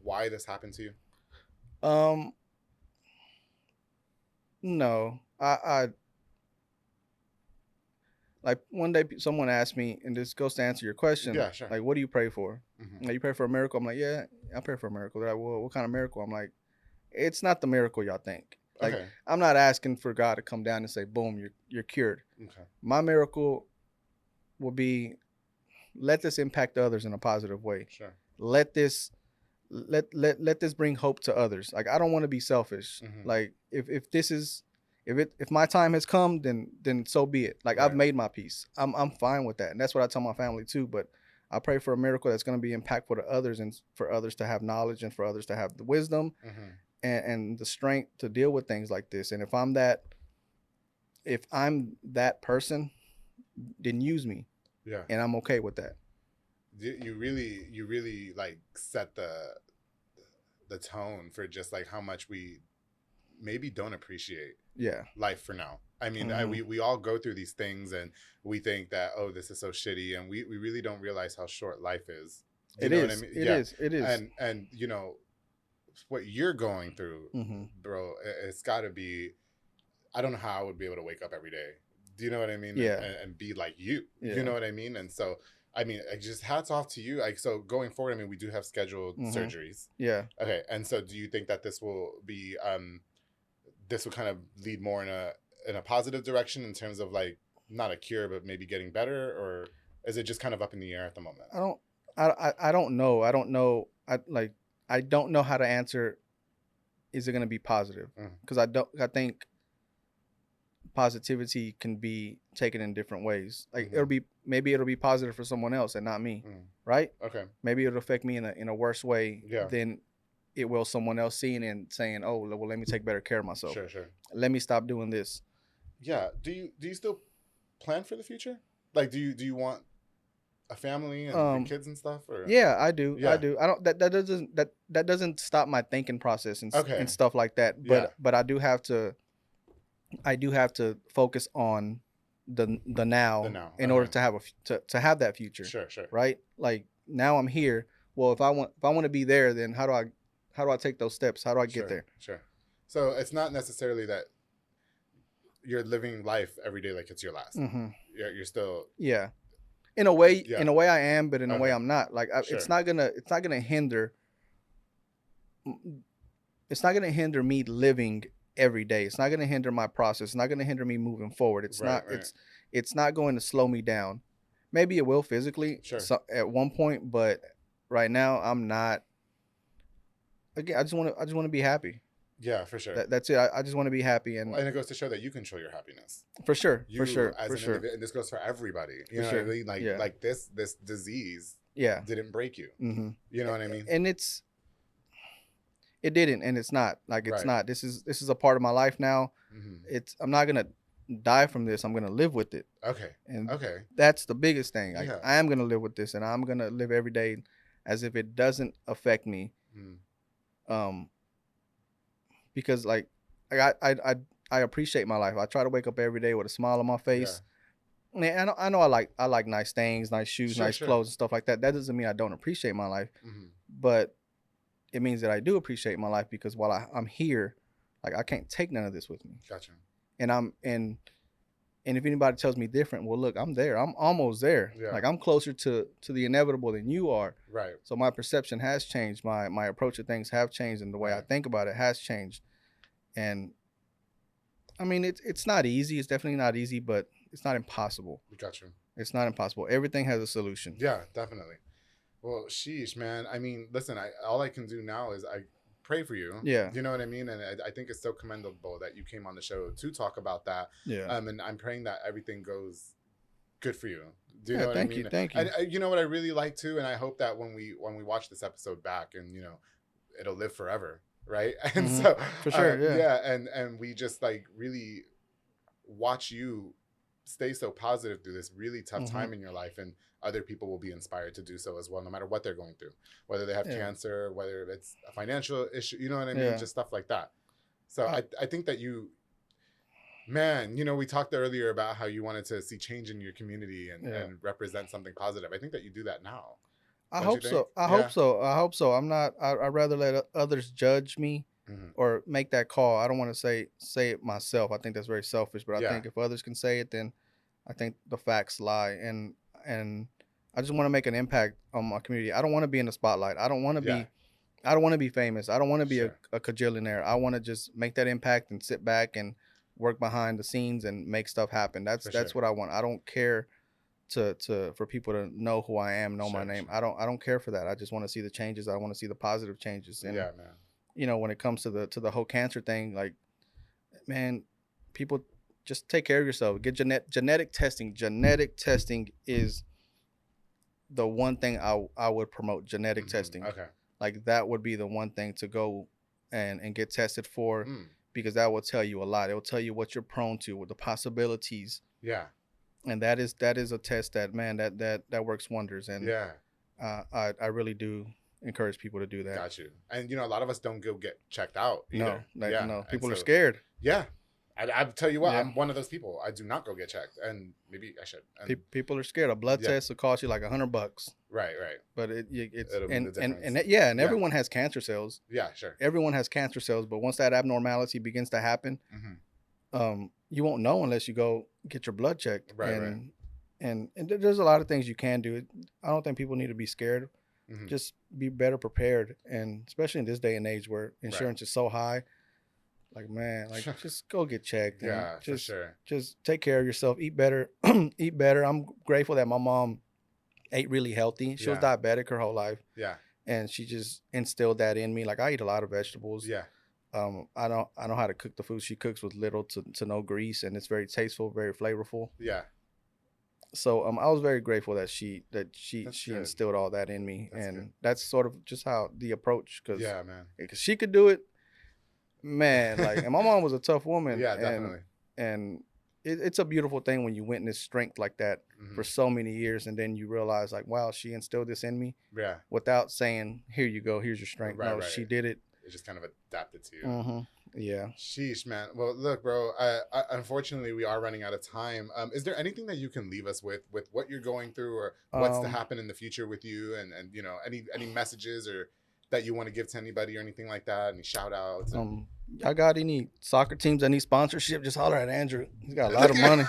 S3: why this happened to you?
S4: No, I like, one day someone asked me, and this goes to answer your question.
S3: Yeah, sure.
S4: Like, what do you pray for? Like, you pray for a miracle? I'm like, yeah, I pray for a miracle. They're like, well, what kind of miracle? I'm like, it's not the miracle y'all think. Like, I'm not asking for God to come down and say, boom, you're cured. Okay. My miracle will be, let this impact others in a positive way.
S3: Sure.
S4: Let this bring hope to others. Like, I don't want to be selfish. Like, if my time has come, then so be it. Like, I've made my peace. I'm fine with that. And that's what I tell my family too. But I pray for a miracle that's going to be impactful to others, and for others to have knowledge, and for others to have the wisdom, and the strength to deal with things like this. And if I'm that person, then use me.
S3: Yeah.
S4: And I'm okay with that.
S3: You really like set the tone for just like how much we maybe don't appreciate life for now. I mean, we all go through these things and we think that, oh, this is so shitty, and we really don't realize how short life is.
S4: It is. It is.
S3: And you know what you're going through, bro, it's got to be, I don't know how I would be able to wake up every day. Do you know what I mean?
S4: Yeah.
S3: And be like you. You know what I mean? And so, I mean, just hats off to you. Like, so going forward, I mean, we do have scheduled surgeries.
S4: Yeah.
S3: Okay. And so do you think that this will be, this will kind of lead more in a positive direction in terms of like, not a cure, but maybe getting better? Or is it just kind of up in the air at the moment?
S4: I don't know. I don't know. I don't know how to answer. Is it going to be positive? Because I think positivity can be taken in different ways. Like maybe it'll be positive for someone else and not me, right?
S3: Okay.
S4: Maybe it'll affect me in a worse way than it will someone else seeing and saying, "Oh, well, let me take better care of myself.
S3: Sure.
S4: Let me stop doing this."
S3: Yeah. Do you still plan for the future? Like, do you want a family and kids and stuff? Or?
S4: Yeah, I do. Yeah. I do. I don't. That doesn't stop my thinking process and stuff like that. But I do have to. I do have to focus on the now in order to have that future.
S3: Sure.
S4: Right? Like now I'm here. Well, if I want to be there, then how do I take those steps? How do I get there?
S3: Sure. So it's not necessarily that you're living life every day like it's your last. You're still
S4: in a way I am, but in a way I'm not. Like it's not gonna hinder me living every day. It's not going to hinder my process. It's not going to hinder me moving forward. It's not going to slow me down. Maybe it will physically at one point, but right now I'm not. Again, I just want to be happy.
S3: Yeah, for sure.
S4: That's it. I just want to be happy, and
S3: it goes to show that you control your happiness.
S4: For sure.
S3: And this goes for everybody. You know what I mean? Like this disease didn't break you. You know what I mean?
S4: And it didn't, and it's not. Like it's not. This is a part of my life now. I'm not gonna die from this. I'm gonna live with it.
S3: Okay.
S4: And that's the biggest thing. I am gonna live with this, and I'm gonna live every day as if it doesn't affect me. Because like I appreciate my life. I try to wake up every day with a smile on my face. And I know I like nice things, nice shoes, nice clothes and stuff like that. That doesn't mean I don't appreciate my life, but it means that I do appreciate my life because while I'm here, like I can't take none of this with me.
S3: Gotcha.
S4: And if anybody tells me different, well, look, I'm there. I'm almost there. Yeah. Like I'm closer to the inevitable than you are.
S3: Right.
S4: So my perception has changed. My approach to things have changed, and the way I think about it has changed. And I mean, it's not easy. It's definitely not easy, but it's not impossible.
S3: Gotcha.
S4: It's not impossible. Everything has a solution.
S3: Yeah, definitely. Well, sheesh, man. I mean, listen, all I can do now is I pray for you.
S4: Yeah.
S3: You know what I mean? And I think it's so commendable that you came on the show to talk about that.
S4: Yeah.
S3: And I'm praying that everything goes good for you. Do you know what I mean?
S4: Thank you.
S3: And you know what I really like too? And I hope that when we watch this episode back and, you know, it'll live forever. Right. And so
S4: for sure.
S3: And we just like really watch you stay so positive through this really tough time in your life, and other people will be inspired to do so as well, no matter what they're going through, whether they have cancer, whether it's a financial issue, you know what I mean? Just stuff like that. So I think that you, man, you know, we talked earlier about how you wanted to see change in your community and represent something positive. I think that you do that now.
S4: I hope so. I hope so. I'd rather let others judge me or make that call. I don't want to say it myself. I think that's very selfish, but I think if others can say it, then I think the facts lie. And I just want to make an impact on my community. I don't want to be in the spotlight. I don't want to be famous. I don't want to be a cajillionaire. I want to just make that impact and sit back and work behind the scenes and make stuff happen. That's what I want. I don't care for people to know who I am, know my name. I don't care for that. I just want to see the changes. I want to see the positive changes. And
S3: man.
S4: You know, when it comes to the whole cancer thing, like, man, people just take care of yourself. Get genetic testing. Genetic testing is the one thing I would promote. Genetic testing.
S3: Okay.
S4: Like that would be the one thing to go and get tested for, because that will tell you a lot. It will tell you what you're prone to, what the possibilities.
S3: Yeah.
S4: And that is a test that, man, that works wonders. And I really do encourage people to do that.
S3: Got you. And a lot of us don't go get checked out either.
S4: No, people are scared.
S3: Yeah. I'll tell you what, I'm one of those people. I do not go get checked, and maybe I should. And
S4: people are scared. A blood test will cost you like $100.
S3: Right.
S4: But it's
S3: and
S4: everyone has cancer cells.
S3: Yeah, sure.
S4: Everyone has cancer cells, but once that abnormality begins to happen, you won't know unless you go get your blood checked.
S3: Right.
S4: And there's a lot of things you can do. I don't think people need to be scared. Just be better prepared, and especially in this day and age where insurance is so high. Like, man, just go get checked.
S3: Yeah,
S4: just,
S3: for sure.
S4: Just take care of yourself. Eat better. Eat better. I'm grateful that my mom ate really healthy. She was diabetic her whole life. Yeah. And she just instilled that in me. Like, I eat a lot of vegetables. Yeah. I know how to cook the food she cooks with little to no grease, and it's very tasteful, very flavorful. Yeah. So I was very grateful that she instilled all that in me. That's good. That's sort of just how the approach, because she could do it. Man, and my mom was a tough woman. Yeah, definitely. And it's a beautiful thing when you witness strength like that for so many years, and then you realize, like, wow, she instilled this in me. Yeah. Without saying, here you go, here's your strength. Right, she did it.
S3: It just kind of adapted to you.
S4: Yeah.
S3: Sheesh, man. Well, look, bro. Unfortunately, we are running out of time. Is there anything that you can leave us with what you're going through, or what's to happen in the future with you, and any messages or that you want to give to anybody or anything like that? Any shout outs?
S4: I got any soccer teams that need sponsorship? Just holler at Andrew. He's got a lot of money.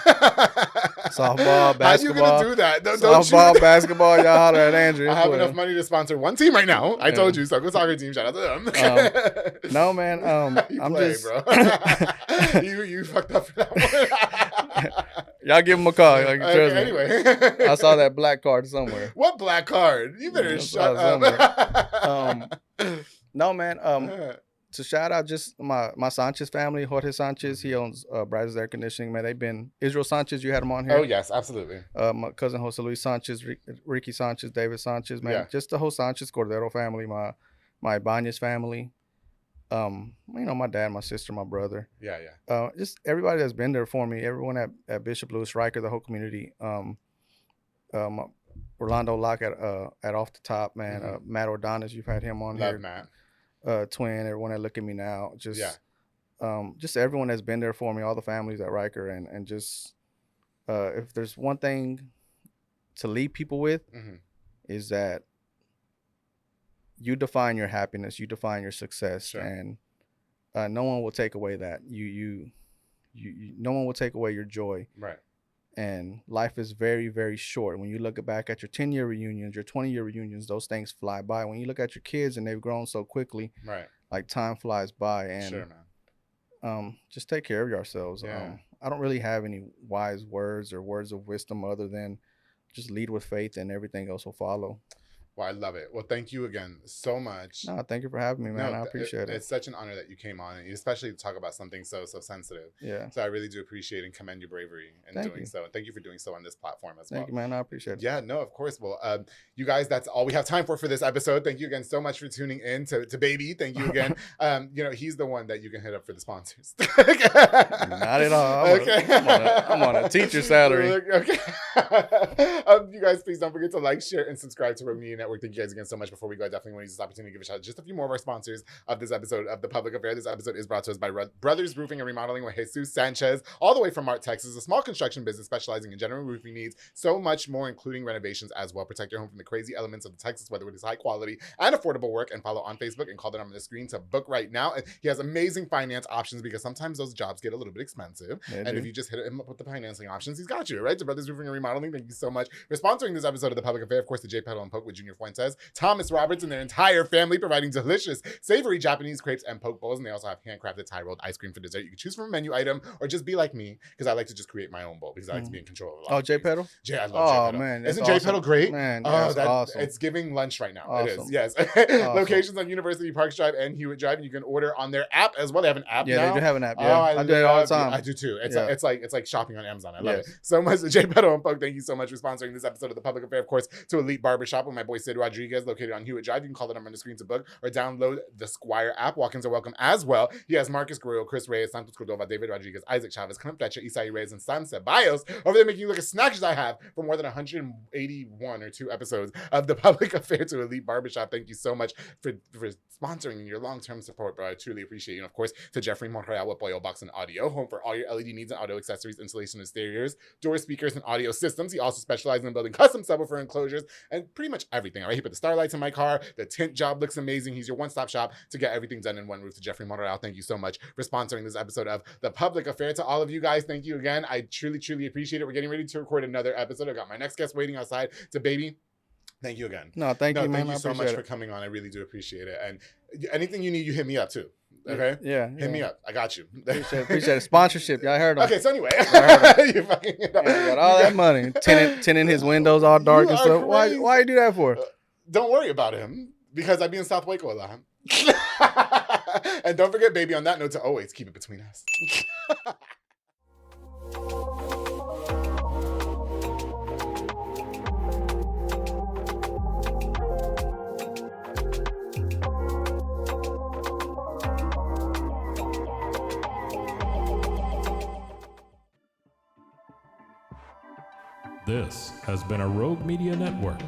S4: Softball, basketball. How you gonna do that? Softball, basketball. Y'all holler at Andrew.
S3: I have enough money to sponsor one team right now. I told you, soccer team. Shout out to them.
S4: No, man. I'm just,
S3: bro. you fucked up for that one.
S4: Y'all give him a call. Anyway, I saw that black card somewhere.
S3: What black card? You better shut up.
S4: No, man. To shout out just my Sanchez family, Jorge Sanchez. He owns Brazos Air Conditioning. Man, they've been Israel Sanchez. You had him on here.
S3: Oh yes, absolutely.
S4: My cousin Jose Luis Sanchez, Ricky Sanchez, David Sanchez. Man, just the whole Sanchez Cordero family. My Ibanez family. My dad, my sister, my brother. Yeah. Just everybody that's been there for me. Everyone at Bishop Louis Riker, the whole community. Orlando Locke at Off the Top, man. Matt Ordonis, you've had him on here.
S3: Love Matt.
S4: Twin, everyone that look at me now, just everyone that's been there for me, all the families at Riker, and just if there's one thing to leave people with, is that you define your happiness, you define your success, and no one will take away that. You no one will take away your joy. Right. And life is very, very short. When you look back at your 10-year reunions, your 20-year reunions, those things fly by. When you look at your kids and they've grown so quickly, like time flies by. And just take care of yourselves. I don't really have any wise words or words of wisdom other than just lead with faith and everything else will follow.
S3: Well, I love it. Well, thank you again so much.
S4: No, thank you for having me, man. I appreciate it.
S3: It's such an honor that you came on, and especially to talk about something so sensitive. Yeah. So I really do appreciate and commend your bravery in doing so. And thank you for doing so on this platform as well.
S4: Thank you, man. I appreciate it.
S3: Yeah, no, of course. Well, you guys, that's all we have time for this episode. Thank you again so much for tuning in to Baby. Thank you again. He's the one that you can hit up for the sponsors.
S4: Not at all. I'm on a teacher salary.
S3: Okay. You guys, please don't forget to like, share, and subscribe to Rogue Media Network. Thank you guys again so much. Before we go, I definitely want to use this opportunity to give a shout out to just a few more of our sponsors of this episode of The Public Affair. This episode is brought to us by Brothers Roofing and Remodeling with Jesus Sanchez, all the way from Mart, Texas, a small construction business specializing in general roofing needs, so much more, including renovations as well. Protect your home from the crazy elements of the Texas weather with his high quality and affordable work, and follow on Facebook and call the number on the screen to book right now. And he has amazing finance options because sometimes those jobs get a little bit expensive. And if you just hit him up with the financing options, he's got you, right? To Brothers Roofing and Remodeling, thank you so much for sponsoring this episode of The Public Affair. Of course, to J. Petal and Poke with Junior Fuentes, Thomas Roberts, and their entire family, providing delicious, savory Japanese crepes and poke bowls. And they also have handcrafted Thai rolled ice cream for dessert. You can choose from a menu item or just be like me, because I like to just create my own bowl because I like to be in control of a lot.
S4: J. Petal?
S3: I love J. Petal.
S4: Man,
S3: isn't J. Petal great?
S4: Man, that's awesome.
S3: It's giving lunch right now.
S4: Awesome.
S3: It is, yes.
S4: Awesome.
S3: Locations on University Parks Drive and Hewitt Drive, and you can order on their app as well. They have an app now.
S4: Yeah, they do have an app. Yeah, I do it all the time.
S3: I do too. It's like shopping on Amazon. I love it so much. J. Petal and Poke, thank you so much for sponsoring this episode of The Public Affair. Of course, to Elite Barbershop with my boy Sid Rodriguez, located on Hewitt Drive. You can call the number on the screen to book or download the Squire app. Walk-ins are welcome as well. He has Marcus Guerrero, Chris Reyes, Santos Cordova, David Rodriguez, Isaac Chavez, Clint Fletcher, Isai Reyes, and Sam Ceballos over there making you look as snatches I have for more than 181 or 2 episodes of the Public Affair to Elite Barbershop. Thank you so much for sponsoring your long-term support, bro. I truly appreciate you. And of course, to Jeffrey Monreal with Boyo Box and Audio, home for all your LED needs and audio accessories, installation of stereos, door speakers, and audio systems. He also specializes in building custom subwoofer enclosures and pretty much everything. All right, he put the starlights in my car. The tint job looks amazing. He's your one-stop shop to get everything done in one roof. To Jeffrey Monreal, thank you so much for sponsoring this episode of The Public Affair. To all of you guys, thank you again. I truly, truly appreciate it. We're getting ready to record another episode. I got my next guest waiting outside. To baby, thank you again.
S4: No, thank you, man.
S3: Thank you so much for coming on. I really do appreciate it. And anything you need, you hit me up too. Okay?
S4: Yeah.
S3: Hit me up. I got you.
S4: Appreciate it. Sponsorship. Y'all heard him.
S3: Okay, so anyway.
S4: You got all that money. Tinting his windows all dark and stuff. Why you do that for?
S3: Don't worry about him, because I be in South Waco a lot. And don't forget, baby, on that note, to always keep it between us.
S5: This has been a Rogue Media Network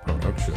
S5: production.